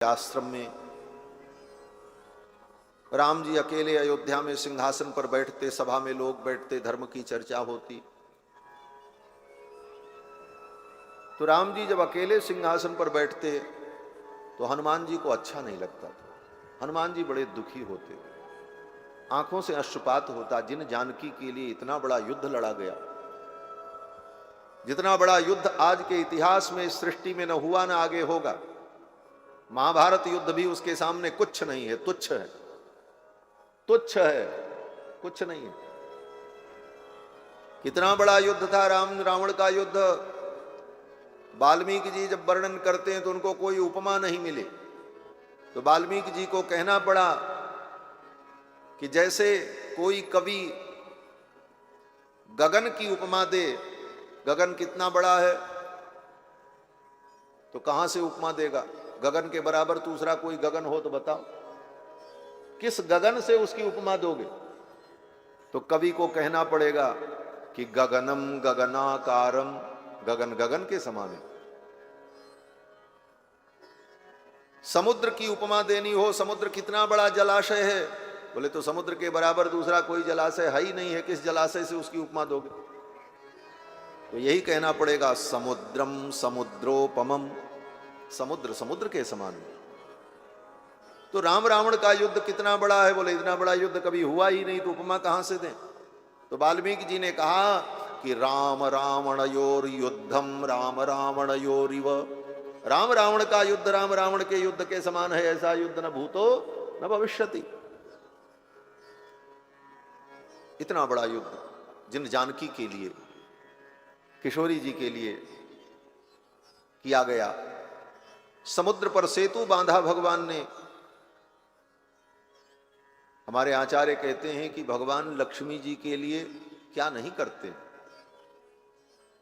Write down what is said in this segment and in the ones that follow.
आश्रम में राम जी अकेले अयोध्या में सिंहासन पर बैठते, सभा में लोग बैठते, धर्म की चर्चा होती। तो राम जी जब अकेले सिंहासन पर बैठते तो हनुमान जी को अच्छा नहीं लगता था। हनुमान जी बड़े दुखी होते, आंखों से अश्रुपात होता। जिन जानकी के लिए इतना बड़ा युद्ध लड़ा गया, जितना बड़ा युद्ध आज के इतिहास में इस सृष्टि में न हुआ न आगे होगा, महाभारत युद्ध भी उसके सामने कुछ नहीं है, तुच्छ है, तुच्छ है, कुछ नहीं है। कितना बड़ा युद्ध था राम रावण का युद्ध। वाल्मीकि जी जब वर्णन करते हैं तो उनको कोई उपमा नहीं मिले, तो वाल्मीकि जी को कहना पड़ा कि जैसे कोई कवि गगन की उपमा दे। गगन कितना बड़ा है, तो कहां से उपमा देगा? गगन के बराबर दूसरा कोई गगन हो तो बताओ, किस गगन से उसकी उपमा दोगे? तो कवि को कहना पड़ेगा कि गगनम गगनाकारम, गगन गगन के समान है। समुद्र की उपमा देनी हो, समुद्र कितना बड़ा जलाशय है, बोले तो समुद्र के बराबर दूसरा कोई जलाशय है ही नहीं है, किस जलाशय से उसकी उपमा दोगे? तो यही कहना पड़ेगा समुद्रम समुद्रोपमम, समुद्र समुद्र के समान है। तो राम रावण का युद्ध कितना बड़ा है, बोले इतना बड़ा युद्ध कभी हुआ ही नहीं, तो उपमा कहां से दें? तो वाल्मीकि जी ने कहा कि राम रावणयोर युद्धम राम रावणयोरिव, राम रावण का युद्ध राम रावण के युद्ध के समान है, ऐसा युद्ध न भूतो न भविष्यति। इतना बड़ा युद्ध जिन जानकी के लिए, किशोरी जी के लिए किया गया। समुद्र पर सेतु बांधा भगवान ने। हमारे आचार्य कहते हैं कि भगवान लक्ष्मी जी के लिए क्या नहीं करते।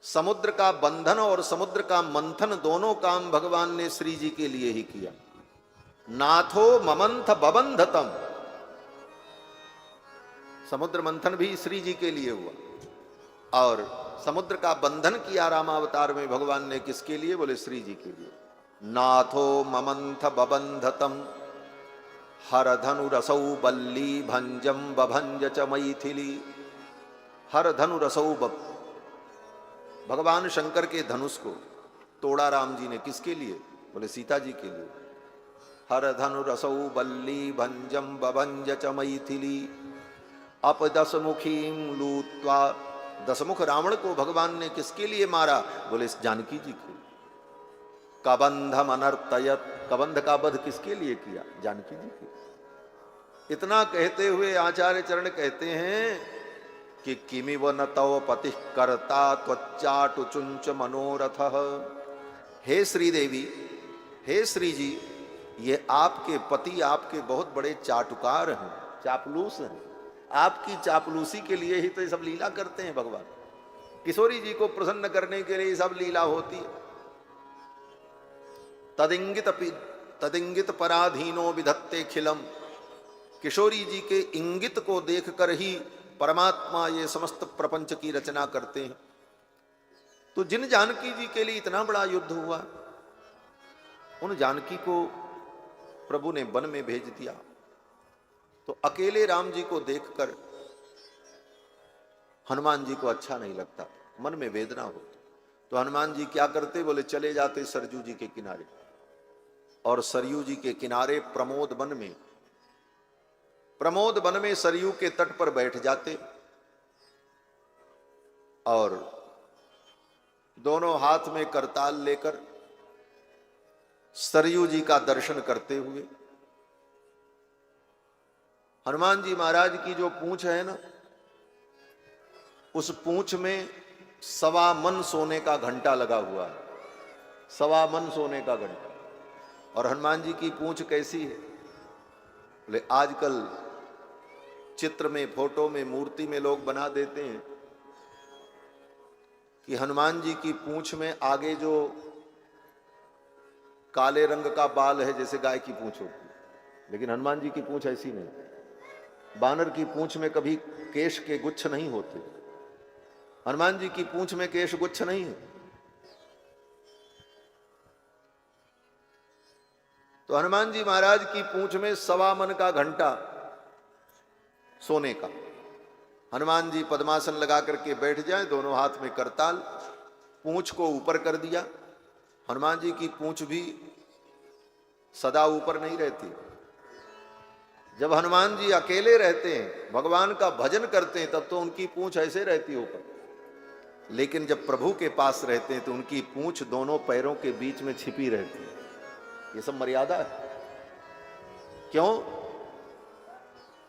समुद्र का बंधन और समुद्र का मंथन दोनों काम भगवान ने श्री जी के लिए ही किया। नाथो ममंथ बबंधतम, समुद्र मंथन भी श्री जी के लिए हुआ, और समुद्र का बंधन किया रामावतार में भगवान ने किसके लिए? बोले श्री जी के लिए। नाथो ममंथ बबंधतम हर धनु रसौ बल्ली भंजम बभंज च मैथिली। हर धनु रसौ, भगवान शंकर के धनुष को तोड़ा राम जी ने, किसके लिए? बोले सीता जी के लिए। हर धनु रसौ बल्ली भंजम बभंज च मैथिली अप दसमुखीं लूत्वा, दसमुख रावण को भगवान ने किसके लिए मारा? बोले इस जानकी जी के। कबंधम अनर्तयत, कबंध का वध किसके लिए किया? जानकी जी के। इतना कहते हुए आचार्य चरण कहते हैं कि किमिव न तव पति कर्ता त्वच्चाटु चुंच मनोरथ। हे श्रीदेवी, हे श्री जी, ये आपके पति आपके बहुत बड़े चाटुकार हैं, चापलूस हैं। आपकी चापलूसी के लिए ही तो ये सब लीला करते हैं भगवान। किशोरी जी को प्रसन्न करने के लिए सब लीला होती है। तदिंगित पराधीनो विधत्ते खिलम, किशोरी जी के इंगित को देखकर ही परमात्मा ये समस्त प्रपंच की रचना करते हैं। तो जिन जानकी जी के लिए इतना बड़ा युद्ध हुआ, उन जानकी को प्रभु ने वन में भेज दिया। तो अकेले राम जी को देखकर हनुमान जी को अच्छा नहीं लगता, मन में वेदना होती। तो हनुमान जी क्या करते? बोले चले जाते सरजू जी के किनारे, और सरयू जी के किनारे प्रमोद वन में, प्रमोद वन में सरयू के तट पर बैठ जाते, और दोनों हाथ में करताल लेकर सरयू जी का दर्शन करते हुए, हनुमान जी महाराज की जो पूंछ है ना, उस पूंछ में 1.25 मन सोने का घंटा लगा हुआ है, 1.25 मन सोने का घंटा। और हनुमान जी की पूंछ कैसी है? बोले आजकल चित्र में, फोटो में, मूर्ति में लोग बना देते हैं कि हनुमान जी की पूंछ में आगे जो काले रंग का बाल है जैसे गाय की पूंछ होती है, लेकिन हनुमान जी की पूंछ ऐसी नहीं। बानर की पूंछ में कभी केश के गुच्छ नहीं होते, हनुमान जी की पूंछ में केश गुच्छ नहीं है। तो हनुमान जी महाराज की पूंछ में 1.25 मन का घंटा सोने का। हनुमान जी पद्मासन लगा करके बैठ जाए, दोनों हाथ में करताल, पूंछ को ऊपर कर दिया। हनुमान जी की पूंछ भी सदा ऊपर नहीं रहती। जब हनुमान जी अकेले रहते हैं, भगवान का भजन करते हैं, तब तो उनकी पूंछ ऐसे रहती है ऊपर। लेकिन जब प्रभु के पास रहते हैं तो उनकी पूंछ दोनों पैरों के बीच में छिपी रहती है। ये सब मर्यादा है। क्यों?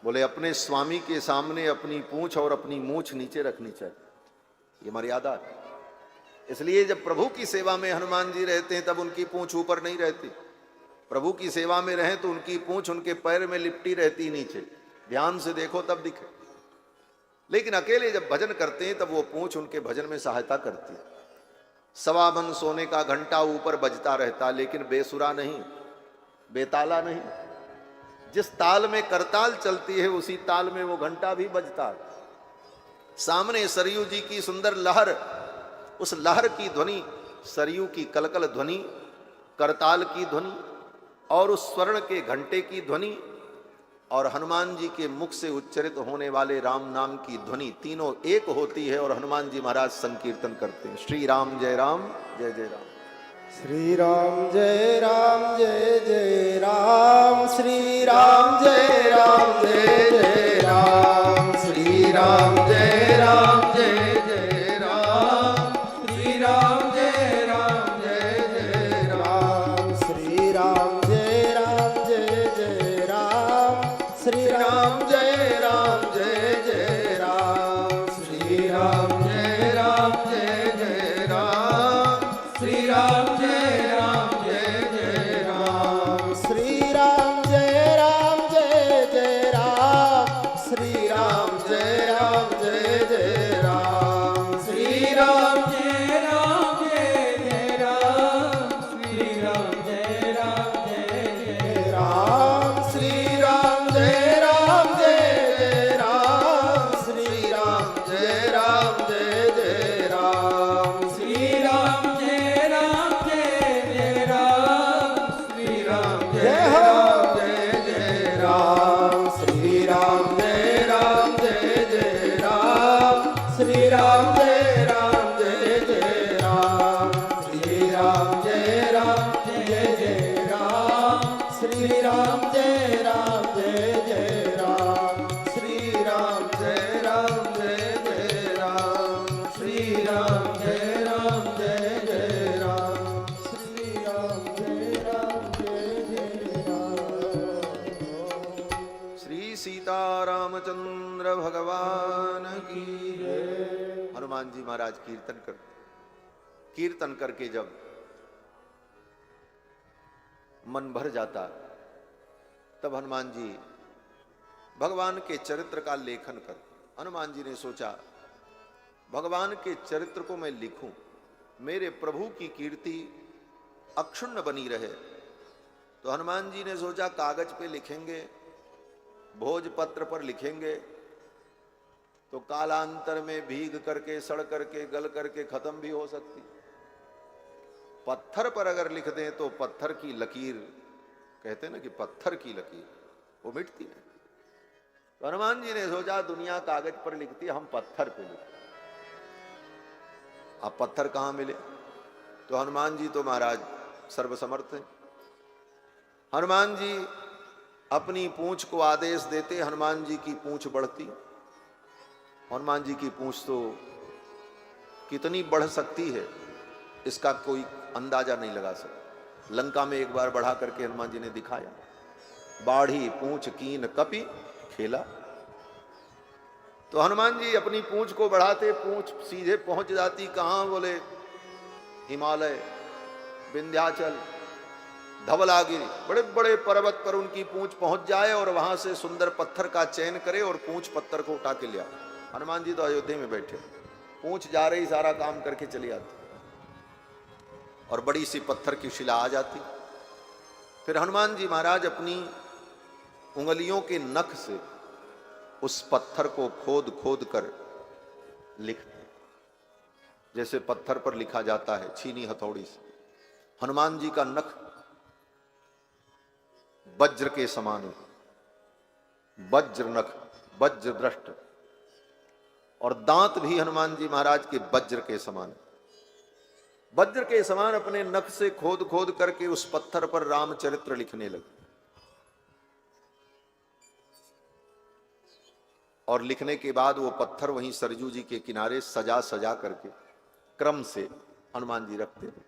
बोले अपने स्वामी के सामने अपनी पूंछ और अपनी मूंछ नीचे रखनी चाहिए, ये मर्यादा है। इसलिए जब प्रभु की सेवा में हनुमान जी रहते हैं तब उनकी पूंछ ऊपर नहीं रहती। प्रभु की सेवा में रहें तो उनकी पूंछ उनके पैर में लिपटी रहती नीचे, ध्यान से देखो तब दिखे। लेकिन अकेले जब भजन करते हैं तब वो पूंछ उनके भजन में सहायता करती है। 1.25 मन सोने का घंटा ऊपर बजता रहता, लेकिन बेसुरा नहीं, बेताला नहीं। जिस ताल में करताल चलती है उसी ताल में वो घंटा भी बजता है। सामने सरयू जी की सुंदर लहर, उस लहर की ध्वनि, सरयू की कलकल ध्वनि, करताल की ध्वनि और उस स्वर्ण के घंटे की ध्वनि और हनुमान जी के मुख से उच्चरित होने वाले राम नाम की ध्वनि, तीनों एक होती है और हनुमान जी महाराज संकीर्तन करते हैं, श्री राम जय राम जय जय राम। श्री राम जय राम जय जय राम, श्री राम जय राम जय जय राम, श्री राम जय राम जय जय राम, श्री राम जय राम जय जय राम, श्री राम जय राम जय जय राम, श्री राम जय राम जय जय राम, श्री राम जय राम जय जय राम, श्री राम रामचंद्र भगवान की जय। हनुमान जी महाराज कीर्तन करते, कीर्तन करके जब मन भर जाता तब हनुमान जी भगवान के चरित्र का लेखन करते। हनुमान जी ने सोचा भगवान के चरित्र को मैं लिखूं, मेरे प्रभु की कीर्ति अक्षुण्ण बनी रहे। तो हनुमान जी ने सोचा कागज पे लिखेंगे, भोजपत्र पर लिखेंगे तो कालांतर में भीग करके, सड़ करके, गल करके खत्म भी हो सकती। पत्थर पर अगर लिख दें तो पत्थर की लकीर, कहते हैं ना कि पत्थर की लकीर, वो मिटती नहीं। तो हनुमान जी ने सोचा दुनिया कागज पर लिखती है, हम पत्थर पे लिखते। अब पत्थर कहां मिले? तो हनुमान जी तो महाराज सर्वसमर्थ हैं। हनुमान जी अपनी पूंछ को आदेश देते, हनुमान जी की पूंछ बढ़ती। हनुमान जी की पूंछ तो कितनी बढ़ सकती है इसका कोई अंदाजा नहीं लगा सकता। लंका में एक बार बढ़ा करके हनुमान जी ने दिखाया, बाढ़ी पूंछ कीन कपि खेला। तो हनुमान जी अपनी पूंछ को बढ़ाते, पूंछ सीधे पहुंच जाती कहां? बोले हिमालय, विंध्याचल, धवलागिरी, बड़े बड़े पर्वत पर उनकी पूंछ पहुंच जाए और वहां से सुंदर पत्थर का चयन करे और पूंछ पत्थर को उठा के लिया। हनुमान जी तो अयोध्या में बैठे, पूंछ जा रही, सारा काम करके चली आती और बड़ी सी पत्थर की शिला आ जाती। फिर हनुमान जी महाराज अपनी उंगलियों के नख से उस पत्थर को खोद खोद कर लिखते, जैसे पत्थर पर लिखा जाता है छीनी हथौड़ी से। हनुमान जी का नख वज्र के समान है, वज्र नख, वज्र दृष्ट, और दांत भी हनुमान जी महाराज के वज्र के समान है। वज्र के समान अपने नख से खोद खोद करके उस पत्थर पर रामचरित्र लिखने लगे। और लिखने के बाद वो पत्थर वहीं सरजू जी के किनारे सजा सजा करके क्रम से हनुमान जी रखते रहे।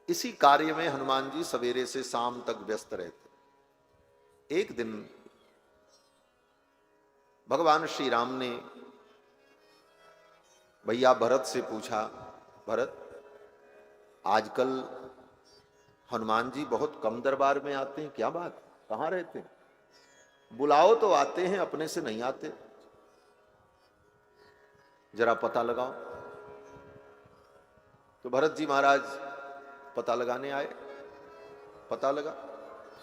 इसी कार्य में हनुमान जी सवेरे से शाम तक व्यस्त रहते। एक दिन भगवान श्री राम ने भैया भरत से पूछा, भरत आजकल हनुमान जी बहुत कम दरबार में आते हैं, क्या बात, कहां रहते हैं? बुलाओ तो आते हैं, अपने से नहीं आते, जरा पता लगाओ। तो भरत जी महाराज पता लगाने आए। पता लगा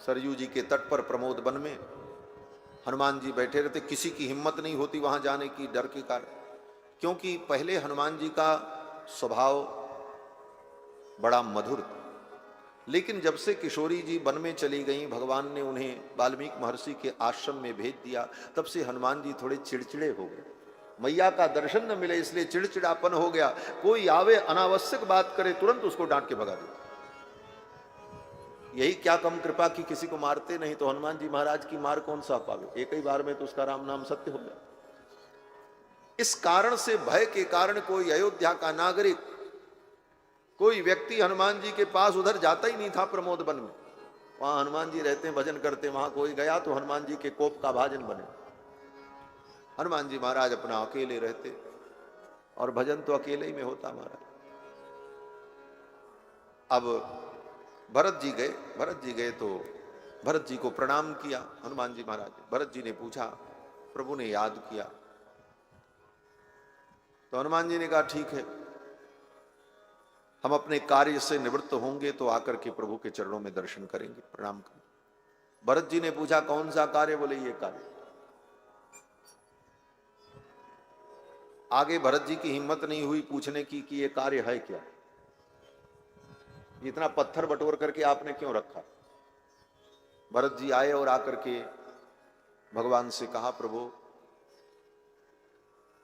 सरयू जी के तट पर प्रमोद वन में हनुमान जी बैठे रहते। किसी की हिम्मत नहीं होती वहां जाने की, डर के कारण, क्योंकि पहले हनुमान जी का स्वभाव बड़ा मधुर था, लेकिन जब से किशोरी जी वन में चली गई, भगवान ने उन्हें वाल्मीकि महर्षि के आश्रम में भेज दिया, तब से हनुमान जी थोड़े चिड़चिड़े हो गए। मैया का दर्शन न मिले इसलिए चिड़चिड़ापन हो गया। कोई आवे अनावश्यक बात करे तुरंत उसको डांट के भगा दे। यही क्या कम कृपा की किसी को मारते नहीं, तो हनुमान जी महाराज की मार कौन सा पावे, एक ही बार में तो उसका राम नाम सत्य हो गया। इस कारण से, भय के कारण, कोई अयोध्या का नागरिक, कोई व्यक्ति हनुमान जी के पास उधर जाता ही नहीं था। प्रमोद वन में वहां हनुमान जी रहते हैं, भजन करते, वहां कोई गया तो हनुमान जी के कोप का भाजन बने। हनुमान जी महाराज अपना अकेले रहते, और भजन तो अकेले ही में होता महाराज। अब भरत जी गए तो भरत जी को प्रणाम किया हनुमान जी महाराज। भरत जी ने पूछा, प्रभु ने याद किया। तो हनुमान जी ने कहा, ठीक है, हम अपने कार्य से निवृत्त होंगे तो आकर के प्रभु के चरणों में दर्शन करेंगे, प्रणाम करेंगे। भरत जी ने पूछा, कौन सा कार्य? बोले, ये कार्य। आगे भरत जी की हिम्मत नहीं हुई पूछने की कि ये कार्य है क्या, इतना पत्थर बटोर करके आपने क्यों रखा? भरत जी आए और आकर के भगवान से कहा, प्रभु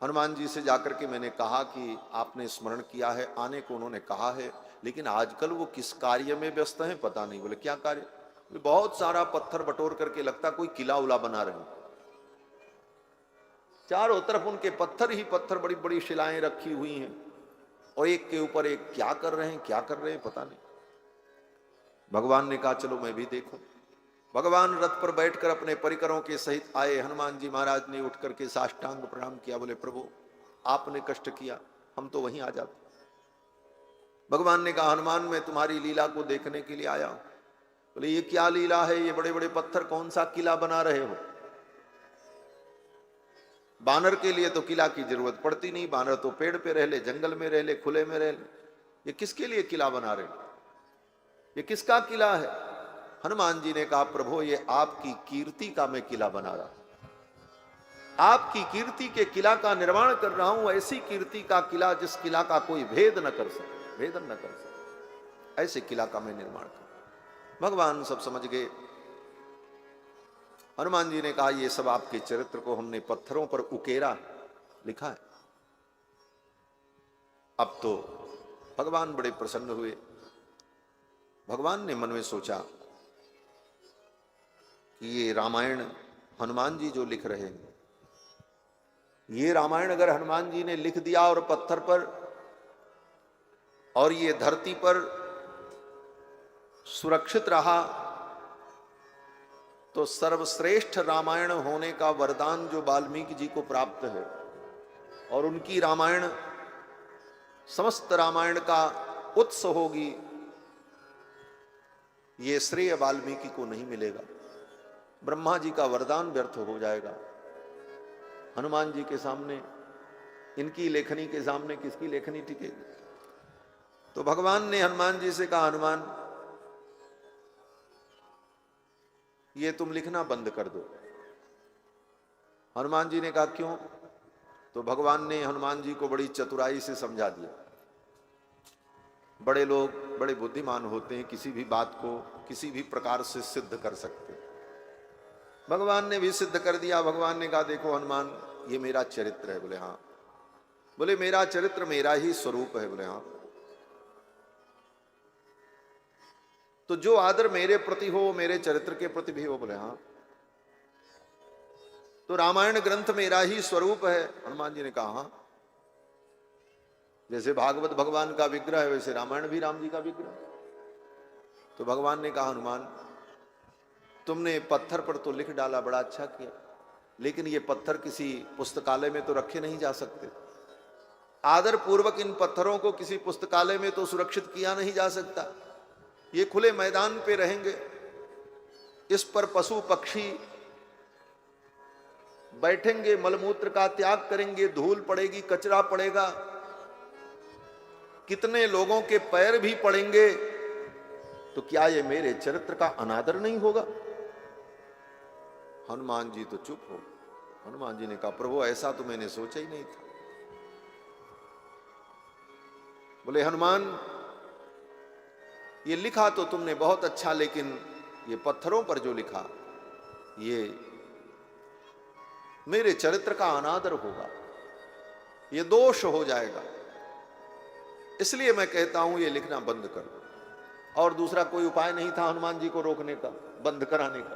हनुमान जी से जाकर के मैंने कहा कि आपने स्मरण किया है, आने को उन्होंने कहा है, लेकिन आजकल वो किस कार्य में व्यस्त हैं पता नहीं। बोले, क्या कार्य? बहुत सारा पत्थर बटोर करके, लगता कोई किला उला बना रहे हैं, चारों तरफ उनके पत्थर ही पत्थर, बड़ी बड़ी शिलाएं रखी हुई हैं, और एक के ऊपर एक क्या कर रहे हैं, क्या कर रहे हैं पता नहीं। भगवान ने कहा, चलो मैं भी देखूं। भगवान रथ पर बैठकर अपने परिकरों के सहित आए। हनुमान जी महाराज ने उठ करके साष्टांग प्रणाम किया। बोले, प्रभु आपने कष्ट किया, हम तो वहीं आ जाते। भगवान ने कहा, हनुमान मैं तुम्हारी लीला को देखने के लिए आया हूं। बोले, ये क्या लीला है? ये बड़े बड़े पत्थर, कौन सा किला बना रहे हो? बानर के लिए तो किला की जरूरत पड़ती नहीं, बानर तो पेड़ पे रह ले, जंगल में रह ले, खुले में रह ले, ये किसके लिए किला बना रहे? ये किसका किला है? हनुमान जी ने कहा, प्रभु ये आपकी कीर्ति का मैं किला बना रहा हूं, आपकी कीर्ति के किला का निर्माण कर रहा हूं, ऐसी कीर्ति का किला जिस किला का कोई भेद न कर सके, भेदन न कर सके, ऐसे किला का मैं निर्माण कर। भगवान सब समझ गए। हनुमान जी ने कहा, ये सब आपके चरित्र को हमने पत्थरों पर उकेरा लिखा है। अब तो भगवान बड़े प्रसन्न हुए। भगवान ने मन में सोचा कि ये रामायण हनुमान जी जो लिख रहे हैं, ये रामायण अगर हनुमान जी ने लिख दिया और पत्थर पर, और ये धरती पर सुरक्षित रहा, तो सर्वश्रेष्ठ रामायण होने का वरदान जो वाल्मीकि जी को प्राप्त है, और उनकी रामायण समस्त रामायण का उत्स होगी, ये श्रेय वाल्मीकि को नहीं मिलेगा। ब्रह्मा जी का वरदान व्यर्थ हो जाएगा। हनुमान जी के सामने, इनकी लेखनी के सामने किसकी लेखनी टिकेगी? तो भगवान ने हनुमान जी से कहा, हनुमान ये तुम लिखना बंद कर दो। हनुमान जी ने कहा, क्यों? तो भगवान ने हनुमान जी को बड़ी चतुराई से समझा दिया। बड़े लोग बड़े बुद्धिमान होते हैं, किसी भी बात को किसी भी प्रकार से सिद्ध कर सकते। भगवान ने भी सिद्ध कर दिया। भगवान ने कहा देखो हनुमान, ये मेरा चरित्र है। बोले हाँ। बोले मेरा चरित्र मेरा ही स्वरूप है। बोले हाँ। तो जो आदर मेरे प्रति हो मेरे चरित्र के प्रति भी हो। बोले हाँ। तो रामायण ग्रंथ मेरा ही स्वरूप है। हनुमान जी ने कहा हाँ। जैसे भागवत भगवान का विग्रह है वैसे रामायण भी राम जी का विग्रह। तो भगवान ने कहा हनुमान, तुमने पत्थर पर तो लिख डाला, बड़ा अच्छा किया, लेकिन ये पत्थर किसी पुस्तकालय में तो रखे नहीं जा सकते। आदर पूर्वक इन पत्थरों को किसी पुस्तकालय में तो सुरक्षित किया नहीं जा सकता। ये खुले मैदान पे रहेंगे, इस पर पशु पक्षी बैठेंगे, मलमूत्र का त्याग करेंगे, धूल पड़ेगी, कचरा पड़ेगा, कितने लोगों के पैर भी पड़ेंगे, तो क्या ये मेरे चरित्र का अनादर नहीं होगा? हनुमान जी तो चुप हो। हनुमान जी ने कहा प्रभु ऐसा तो मैंने सोचा ही नहीं था। बोले हनुमान, ये लिखा तो तुमने बहुत अच्छा, लेकिन ये पत्थरों पर जो लिखा ये मेरे चरित्र का अनादर होगा, ये दोष हो जाएगा। इसलिए मैं कहता हूं ये लिखना बंद कर दो। और दूसरा कोई उपाय नहीं था हनुमान जी को रोकने का, बंद कराने का।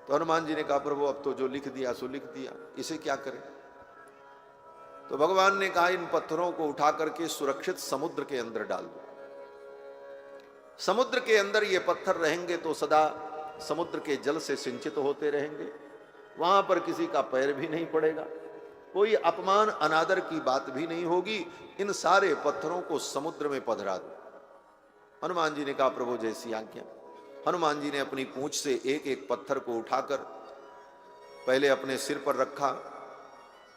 तो हनुमान जी ने कहा प्रभु अब तो जो लिख दिया सो लिख दिया, इसे क्या करें? तो भगवान ने कहा इन पत्थरों को उठा करके सुरक्षित समुद्र के अंदर डाल दो। समुद्र के अंदर ये पत्थर रहेंगे तो सदा समुद्र के जल से सिंचित होते रहेंगे, वहां पर किसी का पैर भी नहीं पड़ेगा, कोई अपमान अनादर की बात भी नहीं होगी। इन सारे पत्थरों को समुद्र में पधरा दो। हनुमान जी ने कहा प्रभु जैसी आज्ञा। हनुमान जी ने अपनी पूंछ से एक एक पत्थर को उठाकर पहले अपने सिर पर रखा,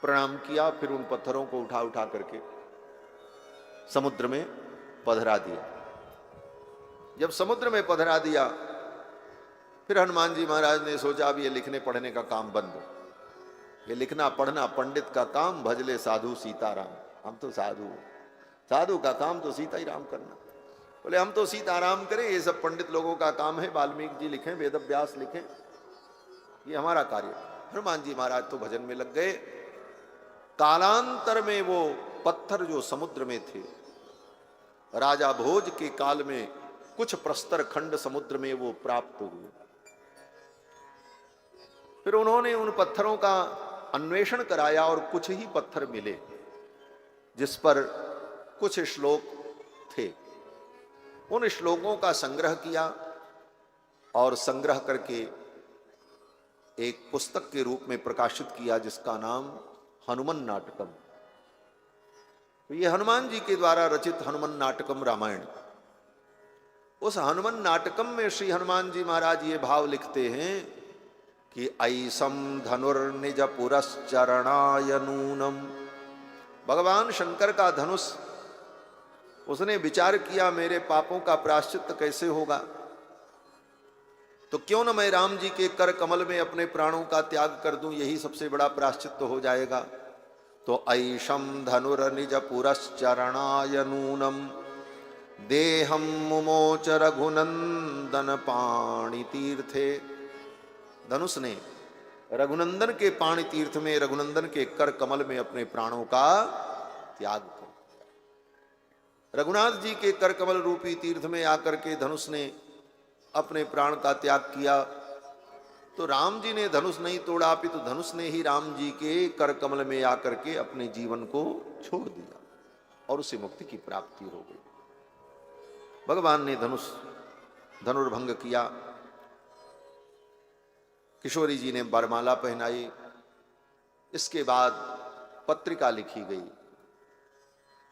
प्रणाम किया, फिर उन पत्थरों को उठा उठा करके समुद्र में पधरा दिया। जब समुद्र में पधरा दिया, फिर हनुमान जी महाराज ने सोचा अब ये लिखने पढ़ने का काम बंद, ये लिखना पढ़ना पंडित का काम, भजले साधु सीताराम। हम तो साधु, साधु का काम तो सीता ही राम करना। बोले हम तो सीताराम करें, ये सब पंडित लोगों का काम है, वाल्मीकि जी लिखें, वेद व्यास लिखें, ये हमारा कार्य। हनुमान जी महाराज तो भजन में लग गए। कालांतर में वो पत्थर जो समुद्र में थे, राजा भोज के काल में कुछ प्रस्तर खंड समुद्र में वो प्राप्त हुए। फिर उन्होंने उन पत्थरों का अन्वेषण कराया और कुछ ही पत्थर मिले जिस पर कुछ श्लोक थे। उन श्लोकों का संग्रह किया और संग्रह करके एक पुस्तक के रूप में प्रकाशित किया जिसका नाम हनुमान नाटकम। तो ये हनुमान जी के द्वारा रचित हनुमान नाटकम रामायण। उस हनुमान नाटकम में श्री हनुमान जी महाराज ये भाव लिखते हैं कि ऐसम धनुर्निज पुरश्चरणाय नूनम। भगवान शंकर का धनुष, उसने विचार किया मेरे पापों का प्रायश्चित कैसे होगा, तो क्यों न मैं राम जी के कर कमल में अपने प्राणों का त्याग कर दूं, यही सबसे बड़ा प्रायश्चित हो जाएगा। तो ऐशम धनुर्निज पुरश्चरणाय नूनम देहम मुमोच रघुनंदन पाणि तीर्थे। धनुष ने रघुनंदन के पाणि तीर्थ में, रघुनंदन के कर कमल में अपने प्राणों का त्याग कर। रघुनाथ जी के कर कमल रूपी तीर्थ में आकर के धनुष ने अपने प्राण का त्याग किया। तो राम जी ने धनुष नहीं तोड़ा, अपितु धनुष ने ही राम जी के कर कमल में आकर के अपने जीवन को छोड़ दिया और उसे मुक्ति की प्राप्ति हो गई। भगवान ने धनुर्भंग किया। किशोरी जी ने वरमाला पहनाई। इसके बाद पत्रिका लिखी गई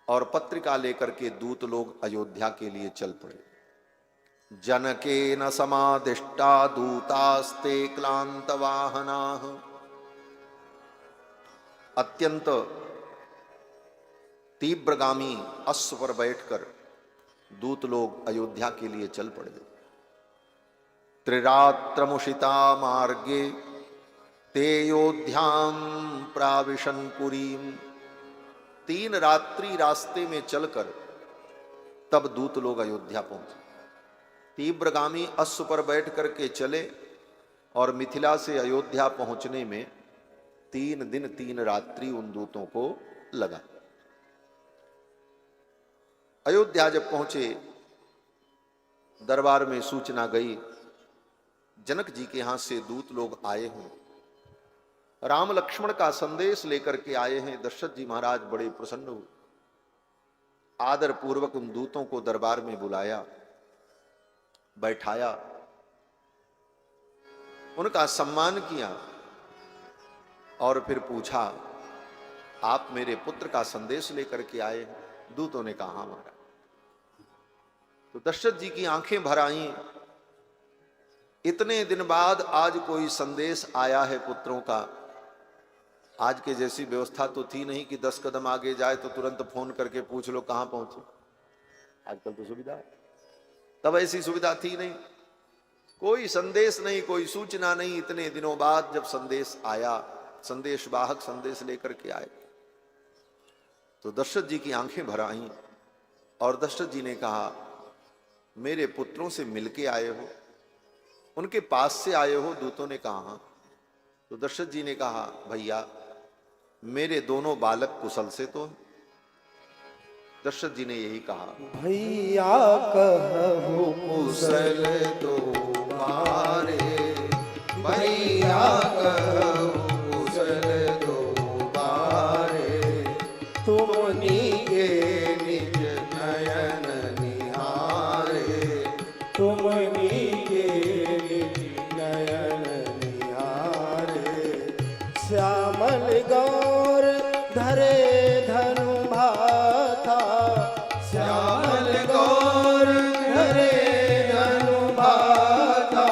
और पत्रिका लेकर के दूत लोग अयोध्या के लिए चल पड़े। जनकेन समादिष्टा दूतास्ते क्लांत वाहनाः। अत्यंत तीव्रगामी अश्व पर बैठकर दूत लोग अयोध्या के लिए चल पड़े। त्रिरात्रमुषिता मार्गे ते अयोध्यां प्राविशन पुरीम। 3 रात्रि रास्ते में चलकर तब दूत लोग अयोध्या पहुंचे। तीव्रगामी अश्व पर बैठ करके चले और मिथिला से अयोध्या पहुंचने में 3 दिन 3 रात्रि उन दूतों को लगा। अयोध्या जब पहुंचे, दरबार में सूचना गई, जनक जी के यहां से दूत लोग आए हैं, राम लक्ष्मण का संदेश लेकर के आए हैं। दशरथ जी महाराज बड़े प्रसन्न हुए, आदर पूर्वक उन दूतों को दरबार में बुलाया, बैठाया, उनका सम्मान किया और फिर पूछा, आप मेरे पुत्र का संदेश लेकर के आए हैं? दूतों ने कहा, हाँ महाराज। तो दशरथ जी की आंखें भर आईं, इतने दिन बाद आज कोई संदेश आया है पुत्रों का। आज के जैसी व्यवस्था तो थी नहीं कि 10 कदम आगे जाए तो तुरंत फोन करके पूछ लो कहां पहुंचे। आजकल तो सुविधा है, तब ऐसी सुविधा थी नहीं, कोई संदेश नहीं, कोई सूचना नहीं। इतने दिनों बाद जब संदेश आया, संदेश वाहक संदेश लेकर के आए, तो दशरथ जी की आंखें भर आईं और दशरथ जी ने कहा, मेरे पुत्रों से मिलके आए हो, उनके पास से आए हो? दूतों ने कहा हाँ। तो दशरथ जी ने कहा, भैया मेरे दोनों बालक कुशल से तो हैं? दशरथ जी ने यही कहा, भैया कहु कुशल तुम्हारे, भैया कहु कुशल तुम्हारे, तुमनी के निज नयन निहारे, तुमनी के निज नयन निहारे, श्यामल गौर धरे धनु भाथा, श्यामल गौर धरे धनु भाथा,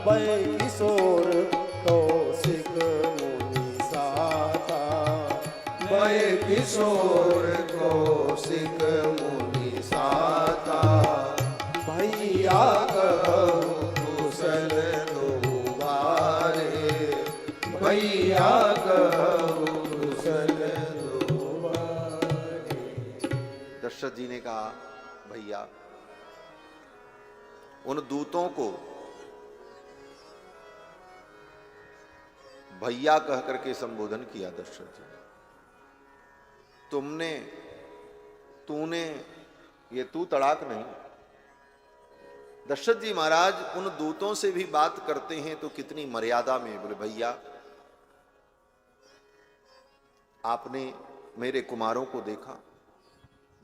वै किशोर कौशिक मुनि साथा, वै किशोर कौशिक मुनि साथा, भैया कहु कुशल तुम्हारे, भैया कहु कुशल तुम्हारे। दशरथ जी ने कहा, भैया उन दूतों को भैया कह करके संबोधन किया दशरथ जी ने। तुमने, तूने, ये तू तड़ाक नहीं। दशरथ जी महाराज उन दूतों से भी बात करते हैं तो कितनी मर्यादा में। बोले, भैया आपने मेरे कुमारों को देखा,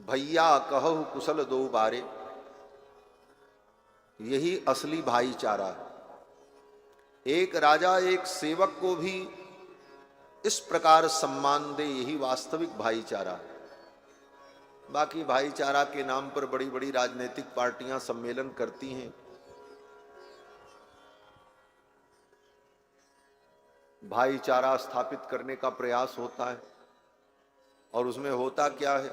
भैया कहु कुशल दो बारे, यही असली भाईचारा है। एक राजा एक सेवक को भी इस प्रकार सम्मान दे, यही वास्तविक भाईचारा है। बाकी भाईचारा के नाम पर बड़ी बड़ी राजनीतिक पार्टियां सम्मेलन करती हैं, भाईचारा स्थापित करने का प्रयास होता है, और उसमें होता क्या है?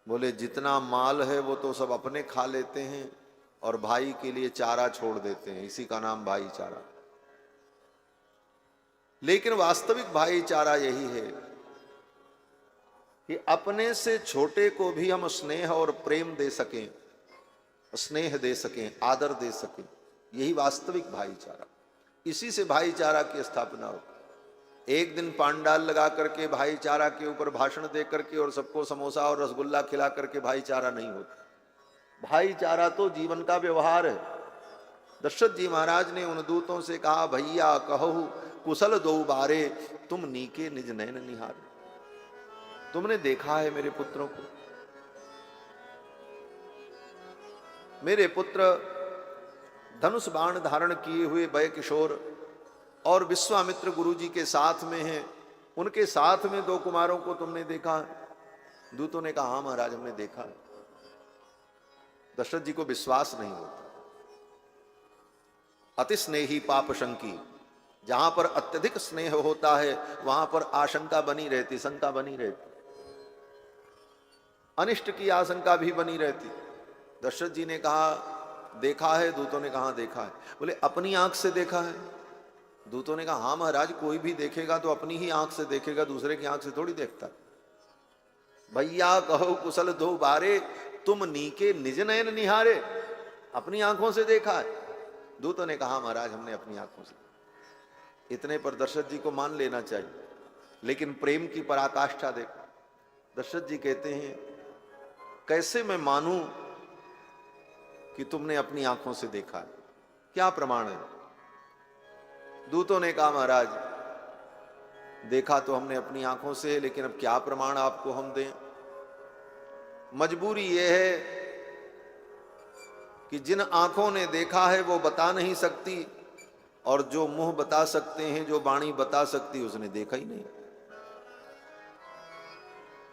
बोले जितना माल है वो तो सब अपने खा लेते हैं और भाई के लिए चारा छोड़ देते हैं, इसी का नाम भाईचारा। लेकिन वास्तविक भाईचारा यही है कि अपने से छोटे को भी हम स्नेह और प्रेम दे सकें, स्नेह दे सकें, आदर दे सकें, यही वास्तविक भाईचारा। इसी से भाईचारा की स्थापना हो। एक दिन पांडाल लगा करके भाईचारा के ऊपर भाषण दे करके और सबको समोसा और रसगुल्ला खिला करके भाईचारा नहीं होता। भाईचारा तो जीवन का व्यवहार है। दशरथ जी महाराज ने उन दूतों से कहा, भैया कहु कुशल दो बारे, तुम नीके निज नयन निहारे। तुमने देखा है मेरे पुत्रों को? मेरे पुत्र धनुष बाण धारण किए हुए वै किशोर और विश्वामित्र गुरु जी के साथ में हैं, उनके साथ में 2 कुमारों को तुमने देखा है? दूतों ने कहा, हाँ महाराज हमने देखा है। दशरथ जी को विश्वास नहीं होता। अति स्नेही पाप शंकी, जहां पर अत्यधिक स्नेह होता है वहां पर आशंका बनी रहती, शंका बनी रहती, अनिष्ट की आशंका भी बनी रहती। दशरथ जी ने कहा, देखा है? दूतों ने कहा देखा है। बोले, अपनी आंख से देखा है? दूतों ने कहा, हाँ महाराज, कोई भी देखेगा तो अपनी ही आंख से देखेगा, दूसरे की आंख से थोड़ी देखता। भैया कहो कुशल दो बारे, तुम नीके निज नयन निहारे। अपनी आंखों से देखा है। दूतों ने कहा महाराज हमने अपनी आंखों से। इतने पर दशरथ जी को मान लेना चाहिए, लेकिन प्रेम की पराकाष्ठा देखो। दशरथ जी कहते हैं कैसे मैं मानूं कि तुमने अपनी आंखों से देखा है, क्या प्रमाण है? दूतों ने कहा महाराज देखा तो हमने अपनी आंखों से, लेकिन अब क्या प्रमाण आपको हम दें? मजबूरी यह है कि जिन आंखों ने देखा है वो बता नहीं सकती, और जो मुंह बता सकते हैं, जो वाणी बता सकती, उसने देखा ही नहीं।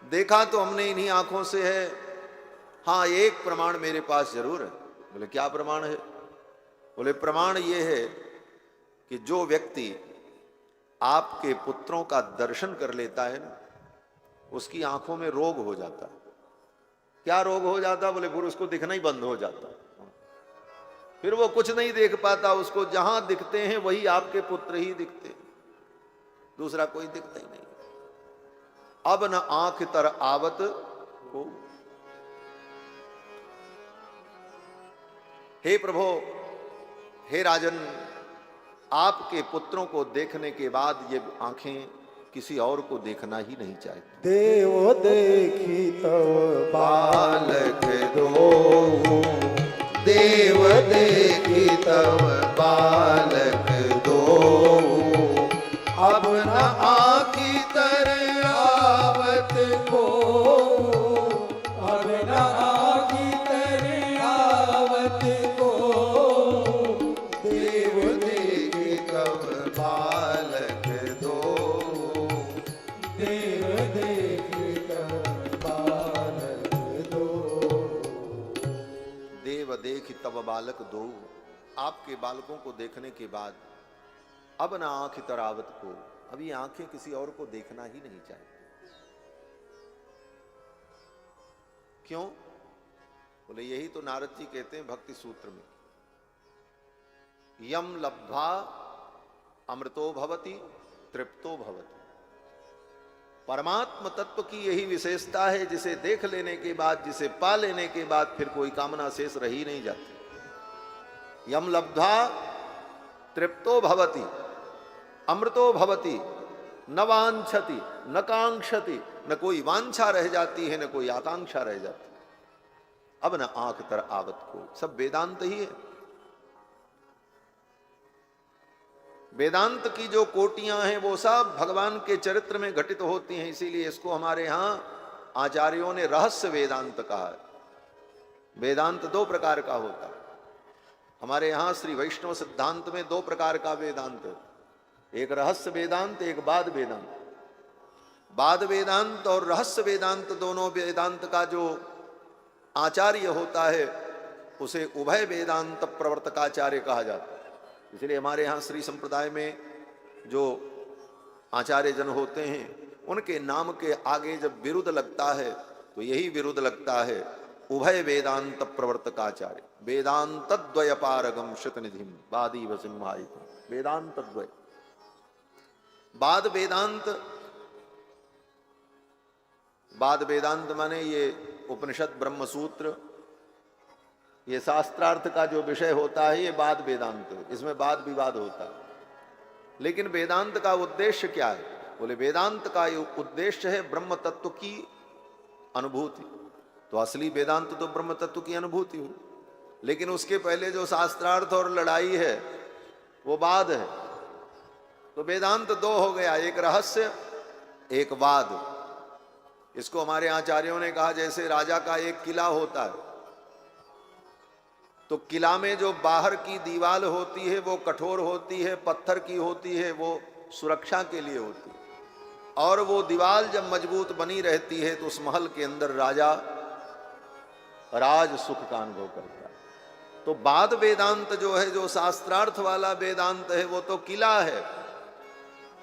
देखा तो हमने इन्हीं आंखों से है। हाँ, एक प्रमाण मेरे पास जरूर है। बोले क्या प्रमाण है? बोले प्रमाण ये है कि जो व्यक्ति आपके पुत्रों का दर्शन कर लेता है ना, उसकी आंखों में रोग हो जाता है। क्या रोग हो जाता? बोले फिर उसको दिखना ही बंद हो जाता, फिर वो कुछ नहीं देख पाता। उसको जहां दिखते हैं वही आपके पुत्र ही दिखते हैं, दूसरा कोई दिखता ही नहीं। अब न आंख तर आवत हो। हे प्रभु, हे राजन, आपके पुत्रों को देखने के बाद ये आंखें किसी और को देखना ही नहीं चाहती। देव देखी तव बालक दो, देव देखी तव बालक दो, अब न आँखी तर आवत को, अब न आँखी तर आवत को, देव देखी तव बालक दो, देव देखी तव बालक दो। देव देख तब बालक दो, आपके बालकों को देखने के बाद अब ना आंख तरावत को, अब ये आंखें किसी और को देखना ही नहीं चाहती। क्यों? बोले यही तो नारद जी कहते हैं भक्ति सूत्र में, यम लब्ध्वा अमृतो भवति तृप्तो भवति। परमात्म तत्व की यही विशेषता है, जिसे देख लेने के बाद, जिसे पा लेने के बाद फिर कोई कामना शेष रह ही नहीं जाती। यम लब्ध्वा तृप्तो भवति अमृतो भवति, न वांछति न कांक्षति, न कोई वांछा रह जाती है, न कोई आकांक्षा रह जाती। अब न आंख तर आवत को, सब वेदांत ही है। वेदांत की जो कोटियां हैं वो सब भगवान के चरित्र में घटित होती हैं। इसीलिए इसको हमारे यहां आचार्यों ने रहस्य वेदांत कहा है। वेदांत दो प्रकार का होता है। हमारे यहां श्री वैष्णव सिद्धांत में दो प्रकार का वेदांत है, एक रहस्य वेदांत, एक बाद वेदांत। बाद वेदांत और रहस्य वेदांत, दोनों वेदांत का जो आचार्य होता है उसे उभय वेदांत प्रवर्तकाचार्य कहा जाता है। इसलिए हमारे यहाँ श्री संप्रदाय में जो आचार्य जन होते हैं उनके नाम के आगे जब विरुद्ध लगता है तो यही विरुद्ध लगता है, उभय वेदांत प्रवर्तकाचार्य। वेदांत द्वय पारगम श्रुतनिधिम वादी वसिम्हायितम, वेदांत द्वय। बाद वेदांत, बाद वेदांत माने ये उपनिषद ब्रह्मसूत्र, ये शास्त्रार्थ का जो विषय होता है ये बाद वेदांत, इसमें वाद विवाद होता है। लेकिन वेदांत का उद्देश्य क्या है? बोले वेदांत का उद्देश्य है ब्रह्म तत्व की अनुभूति। तो असली वेदांत तो ब्रह्म तत्व की अनुभूति हुई, लेकिन उसके पहले जो शास्त्रार्थ और लड़ाई है वो बाद है। तो वेदांत दो हो गया, एक रहस्य, एक वाद। इसको हमारे आचार्यों ने कहा जैसे राजा का एक किला होता है, तो किला में जो बाहर की दीवार होती है वो कठोर होती है, पत्थर की होती है, वो सुरक्षा के लिए होती है। और वो दीवार जब मजबूत बनी रहती है तो उस महल के अंदर राजा राज सुख का अनुभव करता है। तो बाद वेदांत जो है, जो शास्त्रार्थ वाला वेदांत है, वो तो किला है,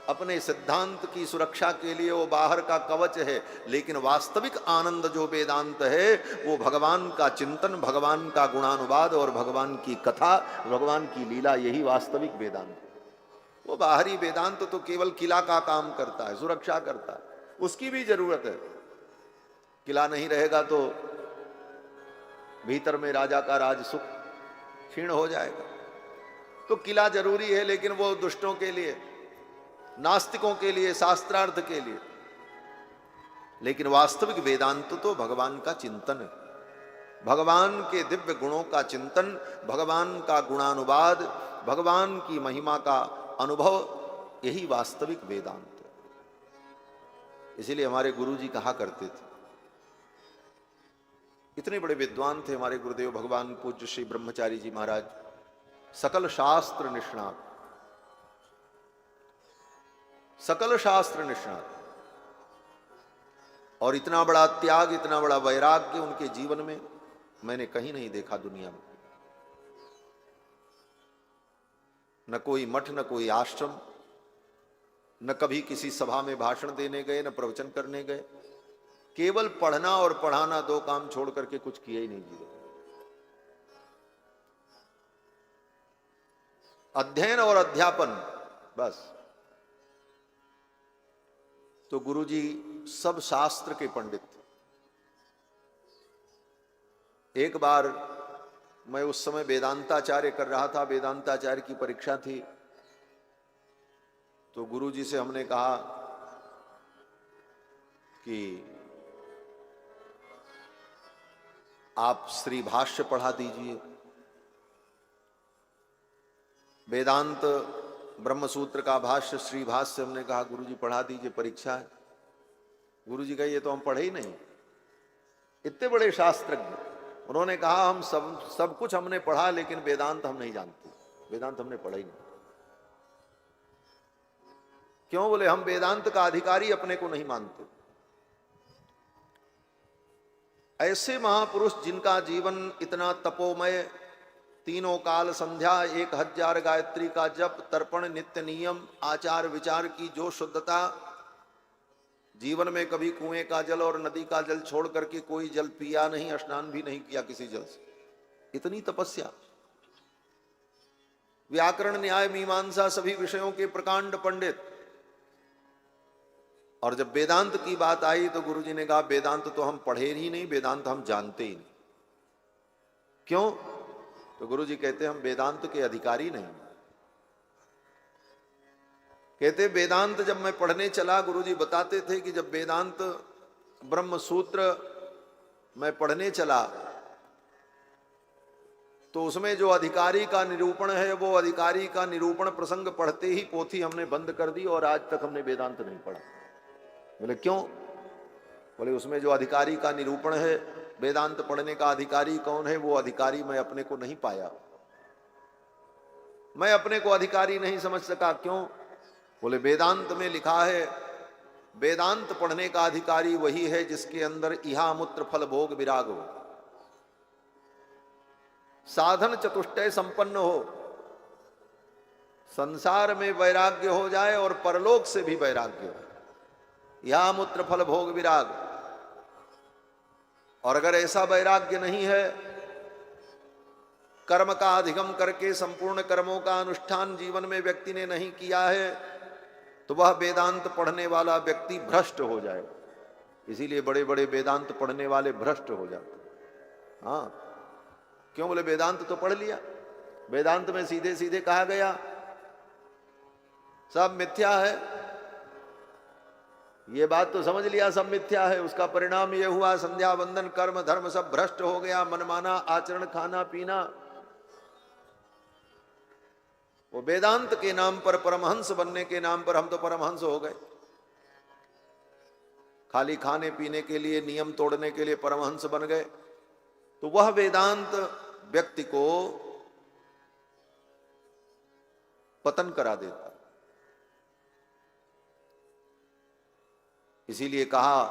अपने सिद्धांत की सुरक्षा के लिए वो बाहर का कवच है। लेकिन वास्तविक आनंद जो वेदांत है वो भगवान का चिंतन, भगवान का गुणानुवाद और भगवान की कथा, भगवान की लीला, यही वास्तविक वेदांत है। वो बाहरी वेदांत तो केवल किला का काम करता है, सुरक्षा करता है, उसकी भी जरूरत है। किला नहीं रहेगा तो भीतर में राजा का राज सुख क्षीण हो जाएगा। तो किला जरूरी है, लेकिन वो दुष्टों के लिए, नास्तिकों के लिए, शास्त्रार्थ के लिए। लेकिन वास्तविक वेदांत तो भगवान का चिंतन है, भगवान के दिव्य गुणों का चिंतन, भगवान का गुणानुवाद, भगवान की महिमा का अनुभव, यही वास्तविक वेदांत है। इसीलिए हमारे गुरुजी कहा करते थे, इतने बड़े विद्वान थे हमारे गुरुदेव भगवान पूज्य श्री ब्रह्मचारी जी महाराज, सकल शास्त्र निष्णात, सकल शास्त्र निष्णात, और इतना बड़ा त्याग, इतना बड़ा वैराग्य उनके जीवन में मैंने कहीं नहीं देखा दुनिया में। न कोई मठ, न कोई आश्रम, न कभी किसी सभा में भाषण देने गए, न प्रवचन करने गए। केवल पढ़ना और पढ़ाना, दो काम छोड़ करके कुछ किया ही नहीं जीवन। अध्ययन और अध्यापन, बस। तो गुरुजी सब शास्त्र के पंडित थे। एक बार मैं उस समय वेदांताचार्य कर रहा था, वेदांताचार्य की परीक्षा थी, तो गुरुजी से हमने कहा कि आप श्री भाष्य पढ़ा दीजिए। वेदांत ब्रह्मसूत्र का भाष्य, श्री भाष्य, हमने कहा गुरुजी पढ़ा दीजिए, परीक्षा है। गुरुजी कहा ये तो हम पढ़े ही नहीं, इतने बड़े शास्त्रज्ञ। उन्होंने कहा हम सब कुछ हमने पढ़ा, लेकिन वेदांत हम नहीं जानते, वेदांत हमने पढ़ा ही नहीं। क्यों? बोले हम वेदांत का अधिकारी अपने को नहीं मानते। ऐसे महापुरुष जिनका जीवन इतना तपोमय, तीनों काल संध्या, 1000 गायत्री का जप, तर्पण, नित्य नियम, आचार विचार की जो शुद्धता, जीवन में कभी कुएं का जल और नदी का जल छोड़ करके कोई जल पिया नहीं, स्नान भी नहीं किया किसी जल से, इतनी तपस्या, व्याकरण, न्याय, मीमांसा, सभी विषयों के प्रकांड पंडित। और जब वेदांत की बात आई तो गुरुजी ने कहा वेदांत तो हम पढ़े ही नहीं, वेदांत हम जानते ही नहीं। क्यों? तो गुरुजी कहते हम वेदांत के अधिकारी नहीं। कहते वेदांत जब मैं पढ़ने चला, गुरुजी बताते थे कि जब वेदांत ब्रह्म सूत्र मैं पढ़ने चला तो उसमें जो अधिकारी का निरूपण है, वो अधिकारी का निरूपण प्रसंग पढ़ते ही पोथी हमने बंद कर दी और आज तक हमने वेदांत नहीं पढ़ा। बोले क्यों? बोले उसमें जो अधिकारी का निरूपण है, वेदांत पढ़ने का अधिकारी कौन है, वो अधिकारी मैं अपने को नहीं पाया, मैं अपने को अधिकारी नहीं समझ सका। क्यों? बोले वेदांत में लिखा है वेदांत पढ़ने का अधिकारी वही है जिसके अंदर इहा मूत्र फल भोग विराग हो, साधन चतुष्टय संपन्न हो, संसार में वैराग्य हो जाए और परलोक से भी वैराग्य हो, या मूत्र फल भोग विराग। और अगर ऐसा वैराग्य नहीं है, कर्म का अधिगम करके संपूर्ण कर्मों का अनुष्ठान जीवन में व्यक्ति ने नहीं किया है, तो वह वेदांत पढ़ने वाला व्यक्ति भ्रष्ट हो जाएगा। इसीलिए बड़े बड़े वेदांत पढ़ने वाले भ्रष्ट हो जाते। हाँ, क्यों? बोले वेदांत तो पढ़ लिया, वेदांत में सीधे सीधे कहा गया सब मिथ्या है, ये बात तो समझ लिया सब मिथ्या है। उसका परिणाम ये हुआ संध्या वंदन कर्म धर्म सब भ्रष्ट हो गया, मनमाना आचरण, खाना पीना। वो वेदांत के नाम पर, परमहंस बनने के नाम पर हम तो परमहंस हो गए, खाली खाने पीने के लिए, नियम तोड़ने के लिए परमहंस बन गए। तो वह वेदांत व्यक्ति को पतन करा देता। इसीलिए कहा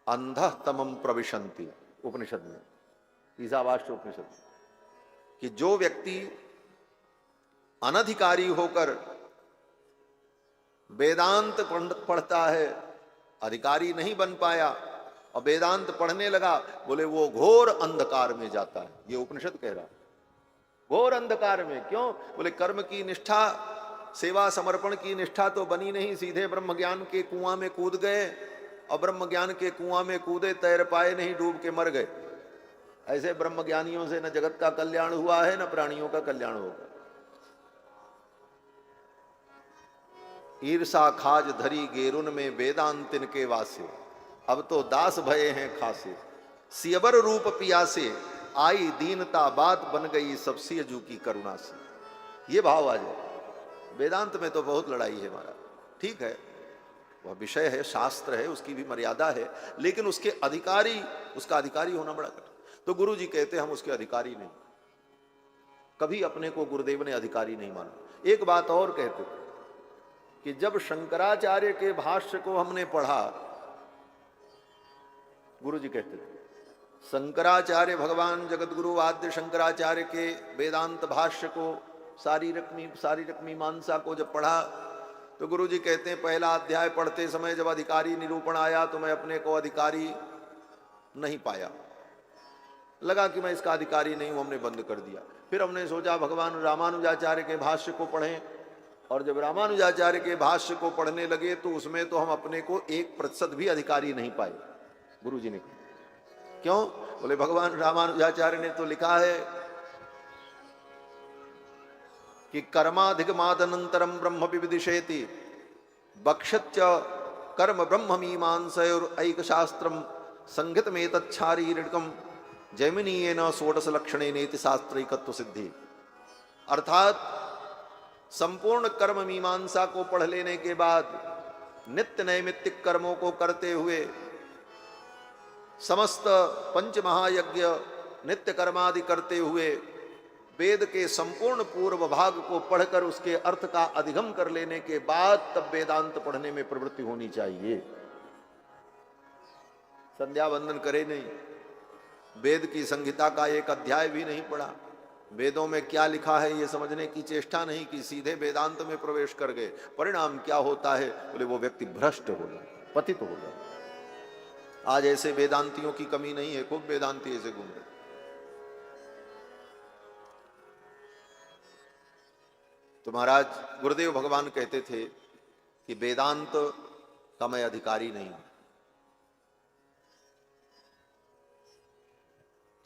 अंधः तमम प्रविशन्ति उपनिषद में, ईशावास्य उपनिषद में, कि जो व्यक्ति अनधिकारी होकर वेदांत पढ़ता है, अधिकारी नहीं बन पाया और वेदांत पढ़ने लगा, बोले वो घोर अंधकार में जाता है। ये उपनिषद कह रहा है, घोर अंधकार में। क्यों? बोले कर्म की निष्ठा, सेवा समर्पण की निष्ठा तो बनी नहीं, सीधे ब्रह्म ज्ञान के कुआं में कूद गए और ब्रह्म ज्ञान के कुआं में कूदे, तैर पाए नहीं, डूब के मर गए। ऐसे ब्रह्म ज्ञानियों से न जगत का कल्याण हुआ है न प्राणियों का कल्याण होगा। ईर्षा खाज धरी गेरुन में वेदांत इनके वासे, अब तो दास भये हैं खासे, सियबर रूप पियासे, आई दीनता बात बन गई सब सियजू की करुणा से। ये भाव आ जाए। वेदांत में तो बहुत लड़ाई है हमारा, ठीक है, वह विषय है, शास्त्र है, उसकी भी मर्यादा है, लेकिन उसका अधिकारी होना बड़ा कठिन। तो गुरु जी कहते हम उसके अधिकारी नहीं, कभी अपने को गुरुदेव ने अधिकारी नहीं माना। एक बात और कहते थे कि जब शंकराचार्य के भाष्य को हमने पढ़ा, गुरु जी कहते थे शंकराचार्य भगवान जगतगुरु आद्य शंकराचार्य के वेदांत भाष्य को, शारीरक मीमांसा को जब पढ़ा तो गुरु जी कहते हैं पहला अध्याय पढ़ते समय जब अधिकारी निरूपण आया तो मैं अपने को अधिकारी नहीं पाया, लगा कि मैं इसका अधिकारी नहीं हूं, हमने बंद कर दिया। फिर हमने सोचा भगवान रामानुजाचार्य के भाष्य को पढ़ें, और जब रामानुजाचार्य के भाष्य को पढ़ने लगे तो उसमें तो हम अपने को 1% भी अधिकारी नहीं पाए। गुरु जी ने कहा क्यों? बोले भगवान रामानुजाचार्य ने तो लिखा है कि कर्माधिगमादनंतरम ब्रह्म विविदिशेति बक्षच्च कर्म ब्रह्म मीमांसयोरैक शास्त्रम संगीत में तच्छारीरिकम जैमिनीयेन षोडश लक्षणेनेति शास्त्रैकत्व सिद्धि। अर्थात संपूर्ण कर्म मीमांसा को पढ़ लेने के बाद नित्य नैमित्तिक कर्मों को करते हुए समस्त पंच महायज्ञ नित्य कर्मादि करते हुए वेद के संपूर्ण पूर्व भाग को पढ़कर उसके अर्थ का अधिगम कर लेने के बाद तब वेदांत पढ़ने में प्रवृत्ति होनी चाहिए। संध्या वंदन करे नहीं, वेद की संहिता का एक अध्याय भी नहीं पढ़ा, वेदों में क्या लिखा है ये समझने की चेष्टा नहीं की, सीधे वेदांत में प्रवेश कर गए। परिणाम क्या होता है? बोले वो व्यक्ति भ्रष्ट हो जाए, पतित हो जाए। आज ऐसे वेदांतियों की कमी नहीं है, खूब वेदांती ऐसे घूम रहे। तो महाराज गुरुदेव भगवान कहते थे कि वेदांत का मैं अधिकारी नहीं हूं।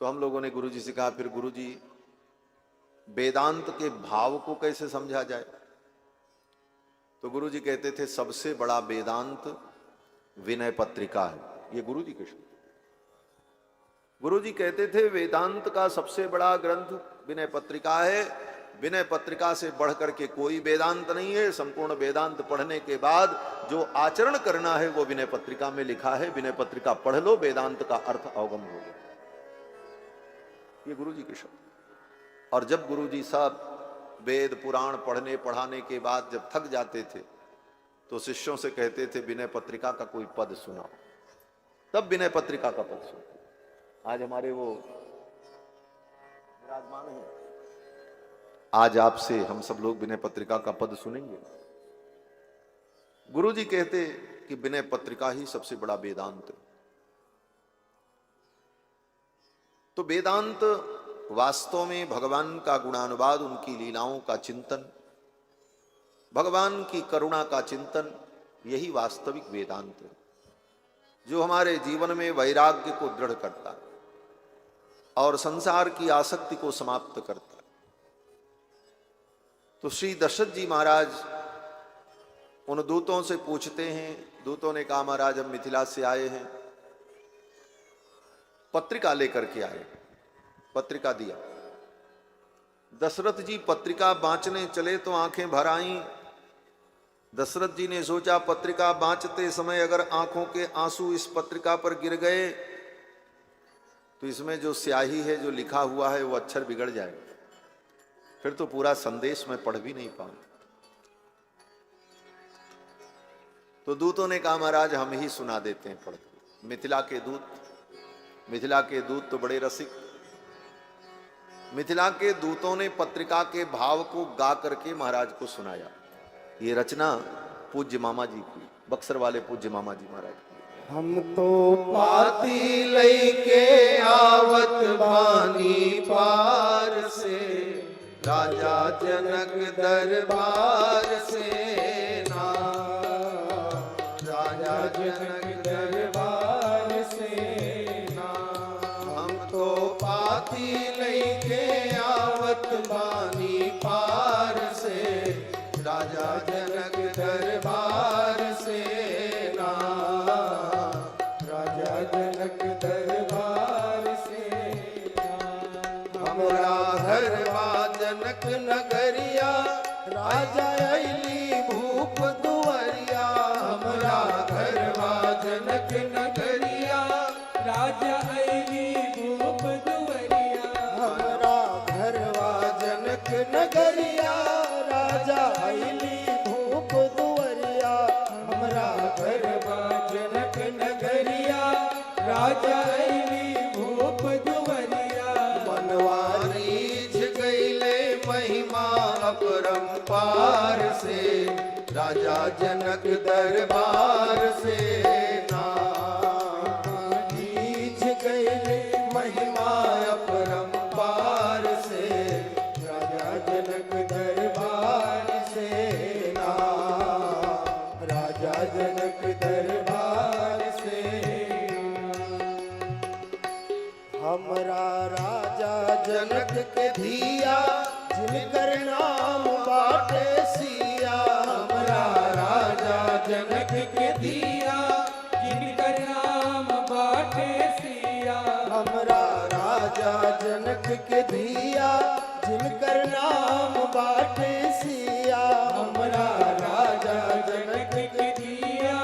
तो हम लोगों ने गुरु जी से कहा फिर गुरु जी वेदांत के भाव को कैसे समझा जाए? तो गुरु जी कहते थे सबसे बड़ा वेदांत विनय पत्रिका है। ये गुरु जी के शब्द। गुरु जी कहते थे वेदांत का सबसे बड़ा ग्रंथ विनय पत्रिका है। विनय पत्रिका से बढ़ करके कोई वेदांत नहीं है। संपूर्ण वेदांत पढ़ने के बाद जो आचरण करना है वो विनय पत्रिका में लिखा है। विनय पत्रिका पढ़ लो, वेदांत का अर्थ अवगम हो गया। ये गुरु जी के शब्द। और जब गुरु जी सब वेद पुराण पढ़ने पढ़ाने के बाद जब थक जाते थे तो शिष्यों से कहते थे विनय पत्रिका का कोई पद सुनाओ। तब विनय पत्रिका का पद सुनते। आज हमारे वो विराजमान है, आज आपसे हम सब लोग विनय पत्रिका का पद सुनेंगे। गुरु जी कहते कि विनय पत्रिका ही सबसे बड़ा वेदांत। तो वेदांत वास्तव में भगवान का गुणानुवाद, उनकी लीलाओं का चिंतन, भगवान की करुणा का चिंतन, यही वास्तविक वेदांत है जो हमारे जीवन में वैराग्य को दृढ़ करता है और संसार की आसक्ति को समाप्त करता है। तो श्री दशरथ जी महाराज उन दूतों से पूछते हैं। दूतों ने कहा महाराज हम मिथिला से आए हैं, पत्रिका लेकर के आए। पत्रिका दिया। दशरथ जी पत्रिका बांचने चले तो आंखें भर आईं। दशरथ जी ने सोचा पत्रिका बांचते समय अगर आंखों के आंसू इस पत्रिका पर गिर गए तो इसमें जो स्याही है, जो लिखा हुआ है, वो अक्षर बिगड़ जाएगा, फिर तो पूरा संदेश मैं पढ़ भी नहीं पाऊंगा। तो दूतों ने कहा महाराज हम ही सुना देते हैं पढ़ के। मिथिला के दूत तो बड़े रसिक। मिथिला के दूतों ने पत्रिका के भाव को गा करके महाराज को सुनाया। ये रचना पूज्य मामा जी की, बक्सर वाले पूज्य मामा जी महाराज की। हम तो पाती लैके आवत बानी पार से, राजा जनक दरबार से ना, राजा जनक दरबार से ना। हम तो पाती लैके आवत बानी पार से, राजा जनक दरबार से ना, राजा जनक दरबार से ना। हमरा घरवा जनक नगरिया, राजा अली भूप दुआरिया। हमरा घरवा जनक नगरिया, राजा अली भूप दुवरिया। हमरा घरवा जनक नगरिया, राजा अली भूप दुआरिया। हमरा घरवा जनक नगरिया, राजा अली भूप दुवरिया। मनवा रीझ गईले महिमा अपरंपार से, राजा जनक दरबार से ना। रीझ गईले महिमा अपरंपार से, राजा जनक दरबार से ना, राजा जनक दरबार से। हमरा राजा जनक के धिया, जिनकर नाम बाटे सिया। हमरा राजा जनक के धिया, जिनकर नाम बाटे सिया। हमरा राजा जनक के धिया, जिनकर नाम बाटे सिया। हमरा राजा जनक के दिया,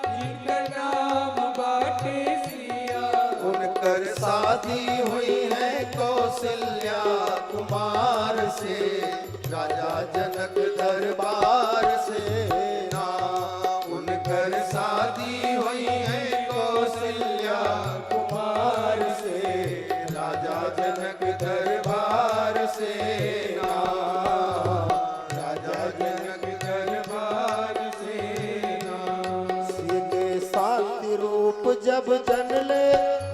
जिनकर नाम बाटे सिया। उनकर शादी हुई है कौशल्या कुमार से, राजा जनक दरबार से ना। उनकर शादी हुई है कौशल्या कुमार से, राजा जनक दरबार से ना, राजा जनक दरबार से ना। सीते शांति रूप जब जनले,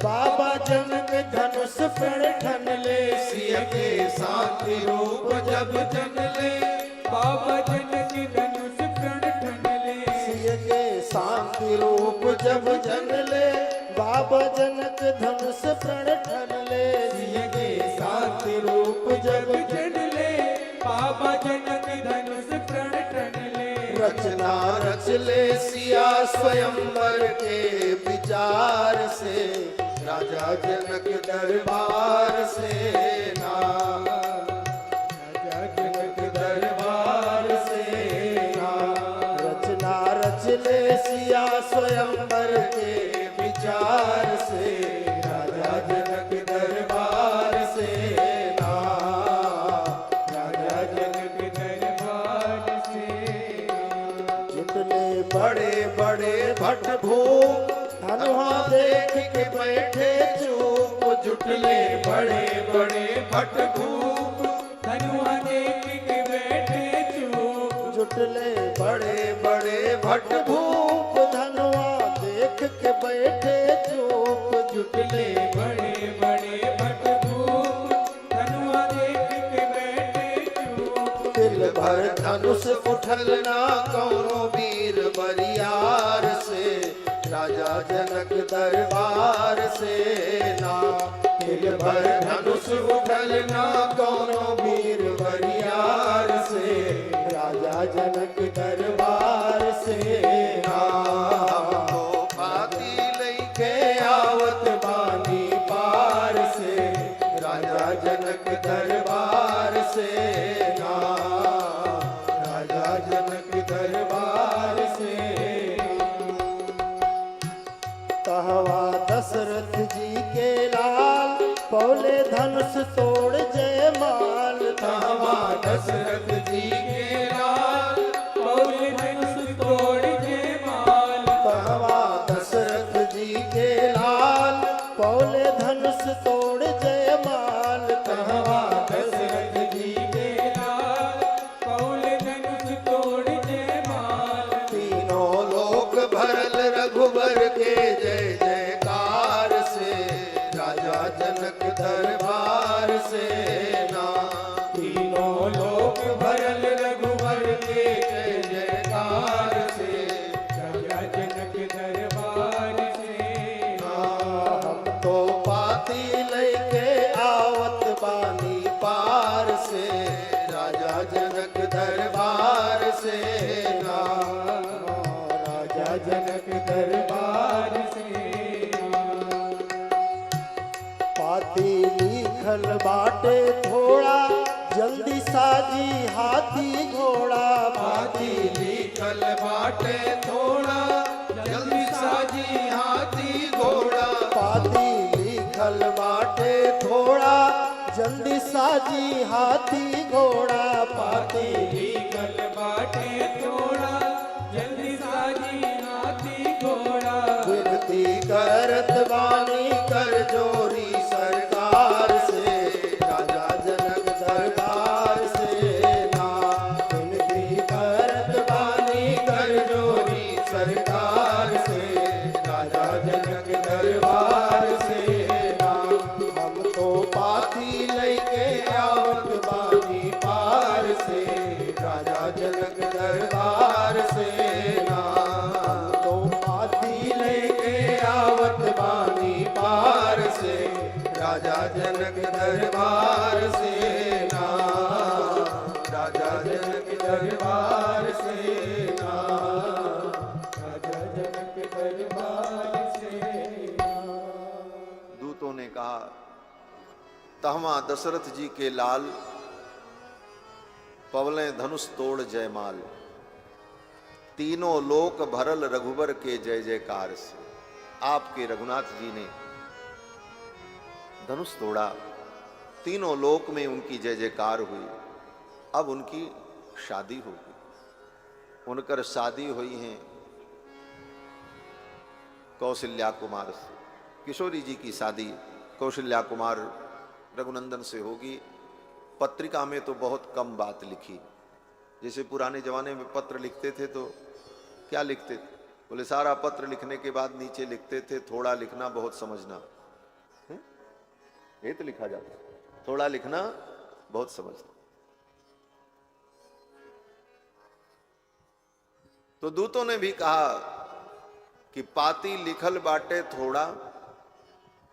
बाबा जनक धनुष प्रण ठनले। सिय के शांति रूप जब जनले, बाबा जनक धनुष प्रण ठनले। सिय के शांति रूप जब जनले, बाबा जनक धनुष प्रण ठनले। सिय के शांति रूप जब जनले, बाबा जनक धनुष प्रण ठनले। रचना रच ले सिया स्वयंवर के विचार से, राजा जनक दरबार से ना, राजा जनक दरबार से ना। रचना रच ले सिया स्वयंवर के विचार से, राजा जनक दरबार से ना, राजा जनक दरबार से। जुटले बड़े बड़े भट भूप, धनुहा देख के बैठे चुप। जुटले बड़े बड़े भट भूप, धनुआ देख के बैठे चुप। जुटले बड़े बड़े भट भूप, धनुआ देख के बैठे चुप। जुटले बड़े बड़े भट भूप, धनुआ देख के बैठे चुप। दिल भर धनुष उठल ना कौनो वीर बरियार से, राजा जनक दरबार से ना। दिल भर धनुष उठल ना कौनो वीर बरियार से, राजा जनक दरबार से ना। हमको पाती लैके आवत बानी पार से, राजा जनक दरबार से ना, राजा जनक दरबार से। कहवा दशरथ जी के लाल, पौले धनुष तोड़ जयमाल। कहवा दशरथ जी के लाल, पौले धनुष तोड़ जयमाल। कहवा दशरथ जी के लाल, पौले धनुष तोड़ जयमाल। कहवा दशरथ जी के लाल, पौले धनुष तोड़ जयमाल। तीनों लोक भरल रघुबर के जय जयकार से, राजा जनक दरबार से ना। तीनों लोक भरल दरबार से ना, राजा जनक दरबार से पाती लिखल बाटे थोड़ा, जल्दी साजी हाथी घोड़ा। पाती लिखल बाटे थोड़ा, जल्दी साजी हाथी घोड़ा। पाती लिखल बाटे थोड़ा, जल्दी साजी हाथी घोड़ा। पाती लिखल बाटे थोड़ा, जल्दी साजी हाथी घोड़ा। विनती करत बानी कर जोरी सरकार से, राजा जनक दरबार से ना। विनती करत बानी कर जोरी सरकार से, राजा जनक दरबार से ना। हम तो पाती लेके आवत बानी पार से, राजा जनक दरबार से ना। हम तो पाती लेके आवत बानी पार से, राजा जनक दरबार से ना। राजा जनक दरबार से ना, राजा जनक दरबार से दूतों ने कहा, तहमा दशरथ जी के लाल, पवलें धनुष तोड़ जयमाल। तीनों लोक भरल रघुबर के जय जयकार से। आपके रघुनाथ जी ने धनुष तोड़ा, तीनों लोक में उनकी जय जयकार हुई। अब उनकी शादी होगी। उनकर शादी हुई है कौशल्या कुमार से। किशोरी जी की शादी कौशल्या कुमार रघुनंदन से होगी। पत्रिका में तो बहुत कम बात लिखी। जैसे पुराने जमाने में पत्र लिखते थे तो क्या लिखते थे? बोले सारा पत्र लिखने के बाद नीचे लिखते थे, थोड़ा लिखना बहुत समझना। ये तो लिखा जाता, थोड़ा लिखना बहुत समझना। तो दूतों ने भी कहा कि पाती लिखल बाटे थोड़ा,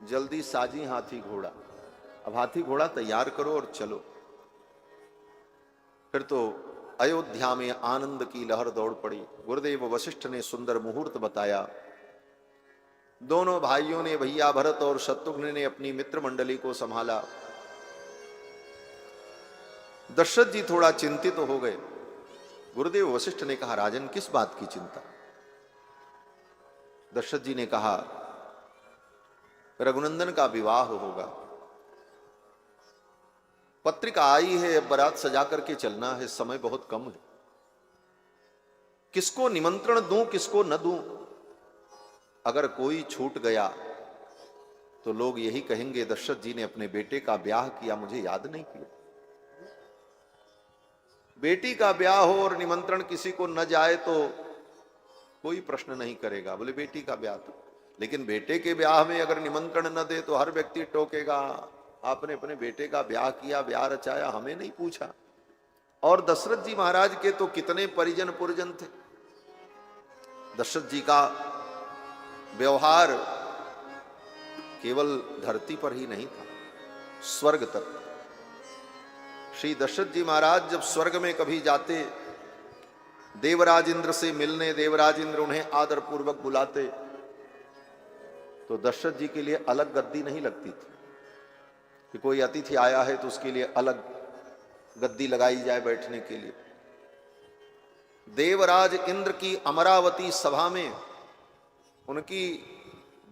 जल्दी साजी हाथी घोड़ा। अब हाथी घोड़ा तैयार करो और चलो। फिर तो अयोध्या में आनंद की लहर दौड़ पड़ी। गुरुदेव वशिष्ठ ने सुंदर मुहूर्त बताया। दोनों भाइयों ने, भैया भरत और शत्रुघ्न ने अपनी मित्र मंडली को संभाला। दशरथ जी थोड़ा चिंतित हो गए। गुरुदेव वशिष्ठ ने कहा, राजन किस बात की चिंता? दशरथ जी ने कहा, रघुनंदन का विवाह होगा, पत्रिका आई है, अब बारात सजा करके चलना है, समय बहुत कम है। किसको निमंत्रण दूं, किसको न दूं? अगर कोई छूट गया तो लोग यही कहेंगे दशरथ जी ने अपने बेटे का ब्याह किया, मुझे याद नहीं किया। बेटी का ब्याह हो और निमंत्रण किसी को न जाए तो कोई प्रश्न नहीं करेगा, बोले बेटी का ब्याह था। लेकिन बेटे के ब्याह में अगर निमंत्रण न दे तो हर व्यक्ति टोकेगा, आपने अपने बेटे का ब्याह किया, ब्याह रचाया, हमें नहीं पूछा। और दशरथ जी महाराज के तो कितने परिजन पुरजन थे। दशरथ जी का व्यवहार केवल धरती पर ही नहीं था, स्वर्ग तक। श्री दशरथ जी महाराज जब स्वर्ग में कभी जाते, देवराज इंद्र से मिलने, देवराज इंद्र उन्हें आदर पूर्वक बुलाते, तो दशरथ जी के लिए अलग गद्दी नहीं लगती थी कि कोई अतिथि आया है तो उसके लिए अलग गद्दी लगाई जाए बैठने के लिए। देवराज इंद्र की अमरावती सभा में, उनकी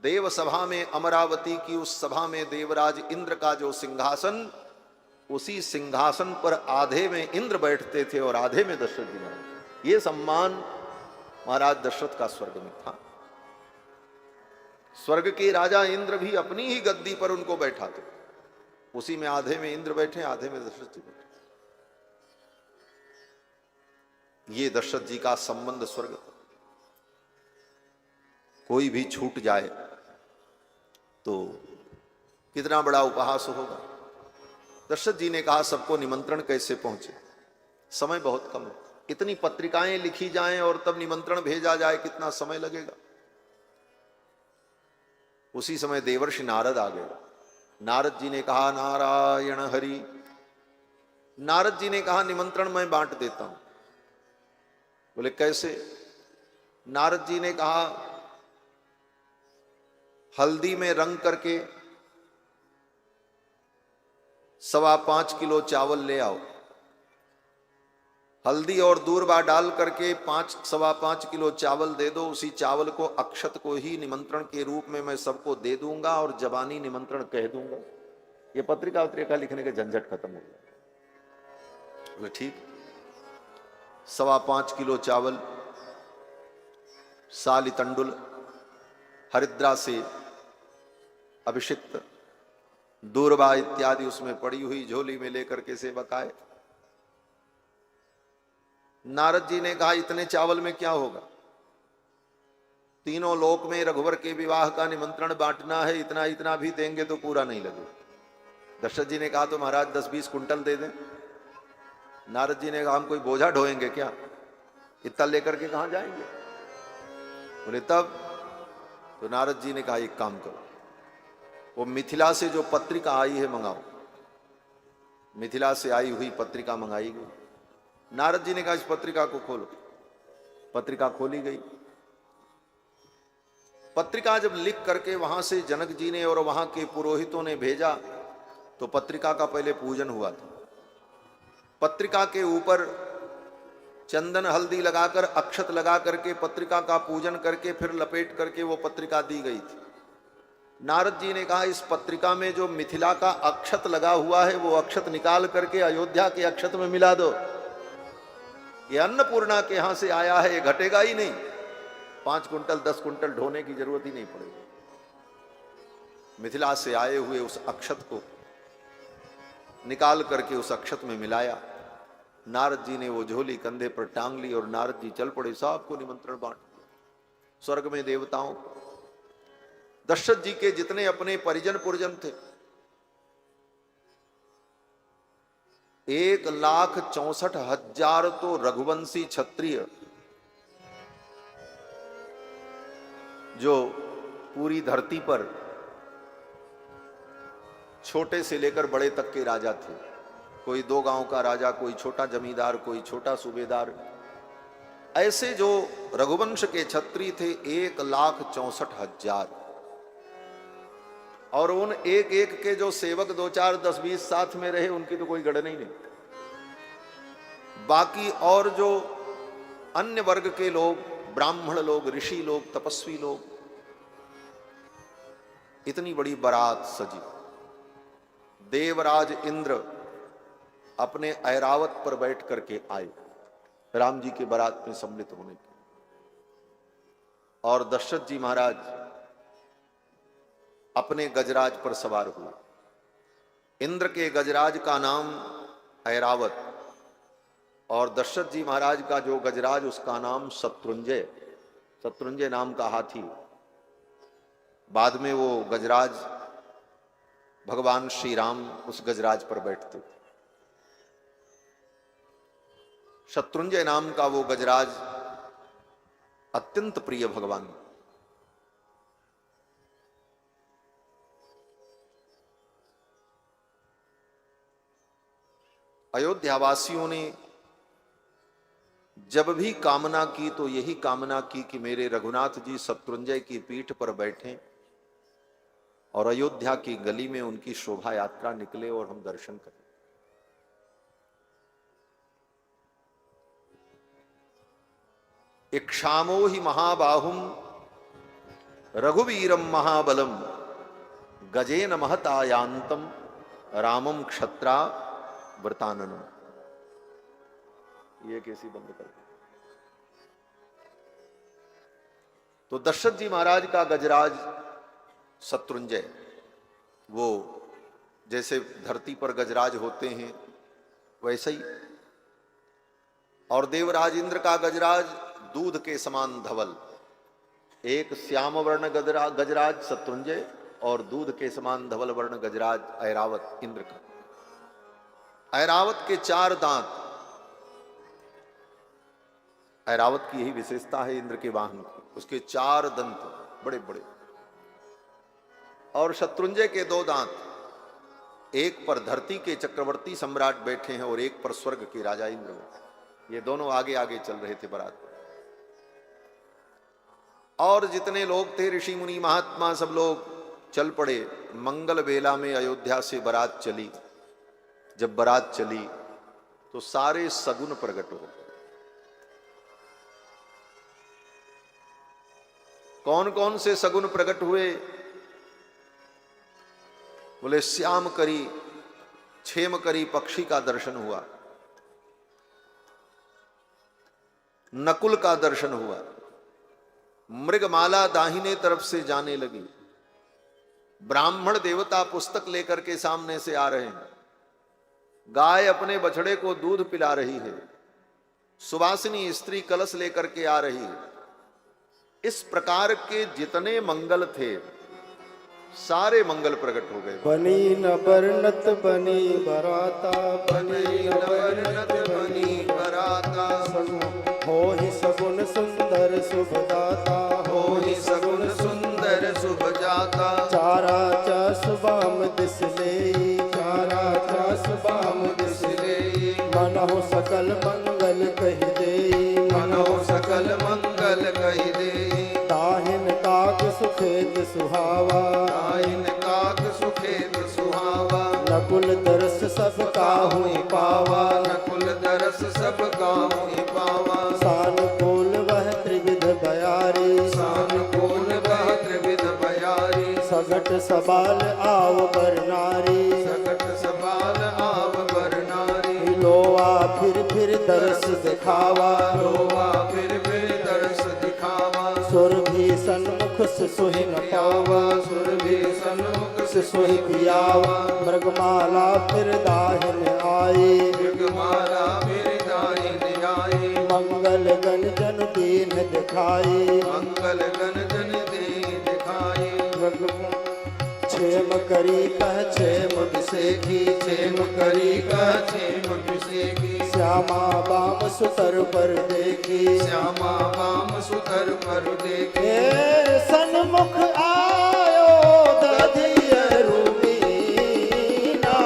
देव सभा में, अमरावती की उस सभा में देवराज इंद्र का जो सिंहासन, उसी सिंहासन पर आधे में इंद्र बैठते थे और आधे में दशरथ जी महाराज। ये सम्मान महाराज दशरथ का स्वर्ग में था। स्वर्ग के राजा इंद्र भी अपनी ही गद्दी पर उनको बैठाते, उसी में आधे में इंद्र बैठे, आधे में दशरथ जी बैठे। ये दशरथ जी का संबंध स्वर्ग था। कोई भी छूट जाए तो कितना बड़ा उपहास होगा। दशरथ जी ने कहा, सबको निमंत्रण कैसे पहुंचे, समय बहुत कम है। इतनी पत्रिकाएं लिखी जाएं और तब निमंत्रण भेजा जाए, कितना समय लगेगा। उसी समय देवर्षि नारद आ गए। नारद जी ने कहा, नारायण हरि नारद जी ने कहा निमंत्रण मैं बांट देता हूं। बोले कैसे? नारद जी ने कहा हल्दी में रंग करके 5.25 किलो चावल ले आओ, हल्दी और दूर्वा डाल करके 5.25 किलो चावल दे दो। उसी चावल को अक्षत को ही निमंत्रण के रूप में मैं सबको दे दूंगा और जबानी निमंत्रण कह दूंगा। ये पत्रिका उत्रिका लिखने के झंझट खत्म हो गया। बोले ठीक। 5.25 किलो चावल, साली तंडुल, हरिद्रा से अभिषिक्त दूर्वा इत्यादि उसमें पड़ी हुई झोली में लेकर के सेवक आए। नारद जी ने कहा इतने चावल में क्या होगा? तीनों लोक में रघुवर के विवाह का निमंत्रण बांटना है, इतना इतना भी देंगे तो पूरा नहीं लगेगा। दशरथ जी ने कहा तो महाराज 10-20 कुंटल दे दें। नारद जी ने कहा हम कोई बोझा ढोएंगे क्या? इतना लेकर के कहां जाएंगे? बोले तब? तो नारद जी ने कहा एक काम करो, वो मिथिला से जो पत्रिका आई है मंगाओ। मिथिला से आई हुई पत्रिका मंगाई गई। नारद जी ने कहा इस पत्रिका को खोलो। पत्रिका खोली गई। पत्रिका जब लिख करके वहां से जनक जी ने और वहां के पुरोहितों ने भेजा तो पत्रिका का पहले पूजन हुआ था। पत्रिका के ऊपर चंदन हल्दी लगाकर अक्षत लगा करके पत्रिका का पूजन करके फिर लपेट करके वो पत्रिका दी गई थी। नारद जी ने कहा इस पत्रिका में जो मिथिला का अक्षत लगा हुआ है वो अक्षत निकाल करके अयोध्या के अक्षत में मिला दो। ये अन्नपूर्णा के यहां से आया है, ये घटेगा ही नहीं। 5 कुंटल 10 कुंटल ढोने की जरूरत ही नहीं पड़ेगी। मिथिला से आए हुए उस अक्षत को निकाल करके उस अक्षत में मिलाया। नारद जी ने वो झोली कंधे पर टांग ली और नारद जी चल पड़े। सबको निमंत्रण बांट दिया। स्वर्ग में देवताओं, दशरथ जी के जितने अपने परिजन पुरजन थे 1,64,000 तो रघुवंशी क्षत्रिय जो पूरी धरती पर छोटे से लेकर बड़े तक के राजा थे। कोई 2 गांव का राजा, कोई छोटा जमींदार, कोई छोटा सूबेदार, ऐसे जो रघुवंश के क्षत्रिय थे 1,64,000। और उन एक एक के जो सेवक 2, 4, 10, 20 साथ में रहे उनकी तो कोई गणना ही नहीं। बाकी और जो अन्य वर्ग के लोग, ब्राह्मण लोग, ऋषि लोग, तपस्वी लोग, इतनी बड़ी बारात सजी। देवराज इंद्र अपने ऐरावत पर बैठ करके आए राम जी के बारात में सम्मिलित होने के। और दशरथ जी महाराज अपने गजराज पर सवार हुए। इंद्र के गजराज का नाम ऐरावत और दशरथ जी महाराज का जो गजराज उसका नाम शत्रुंजय। शत्रुंजय नाम का हाथी। बाद में वो गजराज भगवान श्री राम उस गजराज पर बैठते थे। शत्रुंजय नाम का वो गजराज अत्यंत प्रिय भगवान। अयोध्यावासियों ने जब भी कामना की तो यही कामना की कि मेरे रघुनाथ जी शत्रुंजय की पीठ पर बैठें और अयोध्या की गली में उनकी शोभा यात्रा निकले और हम दर्शन करें। इक्षामो ही महाबाहुम रघुवीरम महाबलम गजेन महतायांतम रामम क्षत्रा व्रताननम। ये कैसी बंद कर। तो दशरथ जी महाराज का गजराज शत्रुंजय, वो जैसे धरती पर गजराज होते हैं वैसे ही, और देवराज इंद्र का गजराज दूध के समान धवल। एक श्याम वर्ण गजराज शत्रुंजय और दूध के समान धवल वर्ण गजराज ऐरावत इंद्र का। ऐरावत के 4 दांत। ऐरावत की यही विशेषता है इंद्र के वाहन की, उसके 4 दंत बड़े बड़े। और शत्रुंजय के 2 दांत। एक पर धरती के चक्रवर्ती सम्राट बैठे हैं और एक पर स्वर्ग के राजा इंद्र बैठे। ये दोनों आगे आगे चल रहे थे बारात में। और जितने लोग थे ऋषि मुनि महात्मा सब लोग चल पड़े। मंगल बेला में अयोध्या से बारात चली। जब बारात चली तो सारे सगुन प्रकट हो गए। कौन कौन से सगुन प्रकट हुए? बोले श्याम करी क्षेम करी पक्षी का दर्शन हुआ, नकुल का दर्शन हुआ, मृगमाला दाहिने तरफ से जाने लगी, ब्राह्मण देवता पुस्तक लेकर के सामने से आ रहे हैं, गाय अपने बछड़े को दूध पिला रही है, सुवासिनी स्त्री कलश लेकर के आ रही है। इस प्रकार के जितने मंगल थे सारे मंगल प्रकट हो गए। बनी न बरनत बनी बराता, बनी न बरनत बनी बराता, हो ही सगुन सुंदर शुभदाता, हो ही सगुन सुंदर शुभ जाता। चारा चस बाम दिस ले, चारा चस बाम दिस ले, मनहु सकल मंगल कहि दे, मनों सकल मंगल कहि दे। ताहिन काग सुखेद सुहावा, आइन काक सुखेद सुहावा, नकुल दरस सब काहू पावा, नकुल दरस सब गाँव पावा। सानुकूल वह त्रिविध बयारी, सानुकूल वह त्रिविध बयारी, सगट सबाल आव बरनारी, सकट सबाल आव बरनारी। लोआ फिर दरस दिखावा, लोवा फिर दर्श दिखावा। सुर भी सन्मुख से सोहि न पावा, सुर भी सन्मुख से सोहि पियावा। मृगमाला फिर दाहिन आई, मृगमाला फिर दाहिन आई। मंगल गण जन दीन दिखाई, मंगल गण जन दे दिखाई। क्षेम करी कह क्षेम विसेखी क्षेम करी का क्षेम विसेखी। श्यामा बाम सुतर पर देखी, श्यामा बाम सुतर पर देखे। हे सन्मुख आयो दधियरु मीना,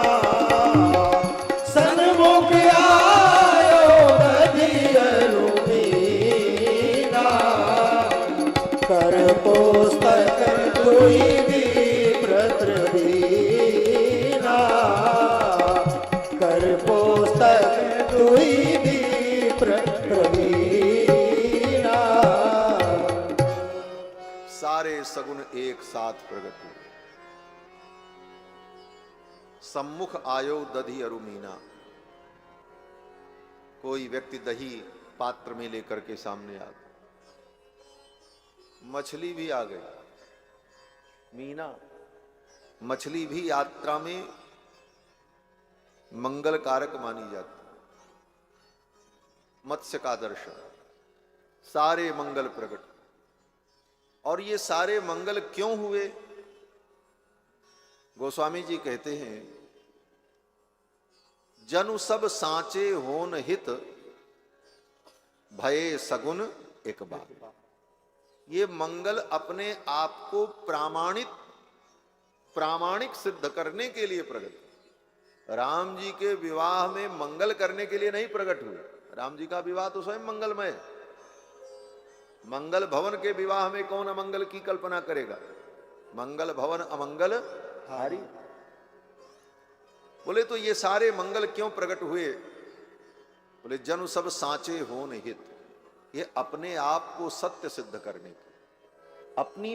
सन्मुख आयो दधियरु मीना, कर पुस्तक कोई भी प्रत्रवीना, कर पुस्तक कोई भी प्रत्रवीना। सारे सगुन एक साथ प्रकट हुए। सम्मुख आयो दधी अरुमीना। कोई व्यक्ति दही पात्र में लेकर के सामने आ गया। मछली भी आ गई। मीना मछली भी यात्रा में मंगल कारक मानी जाती। मत्स्य का दर्शन, सारे मंगल प्रकट। और ये सारे मंगल क्यों हुए? गोस्वामी जी कहते हैं, जनु सब सांचे होन हित, भये सगुन एक बार। ये मंगल अपने आप को प्रामाणिक सिद्ध करने के लिए प्रकट। राम जी के विवाह में मंगल करने के लिए नहीं प्रकट हुए। राम जी का विवाह तो स्वयं मंगलमय है। मंगल भवन के विवाह में कौन अमंगल की कल्पना करेगा? मंगल भवन अमंगल हारी। बोले तो ये सारे मंगल क्यों प्रकट हुए? बोले जनु सब सांचे होन हित। ये अपने आप को सत्य सिद्ध करने के, अपनी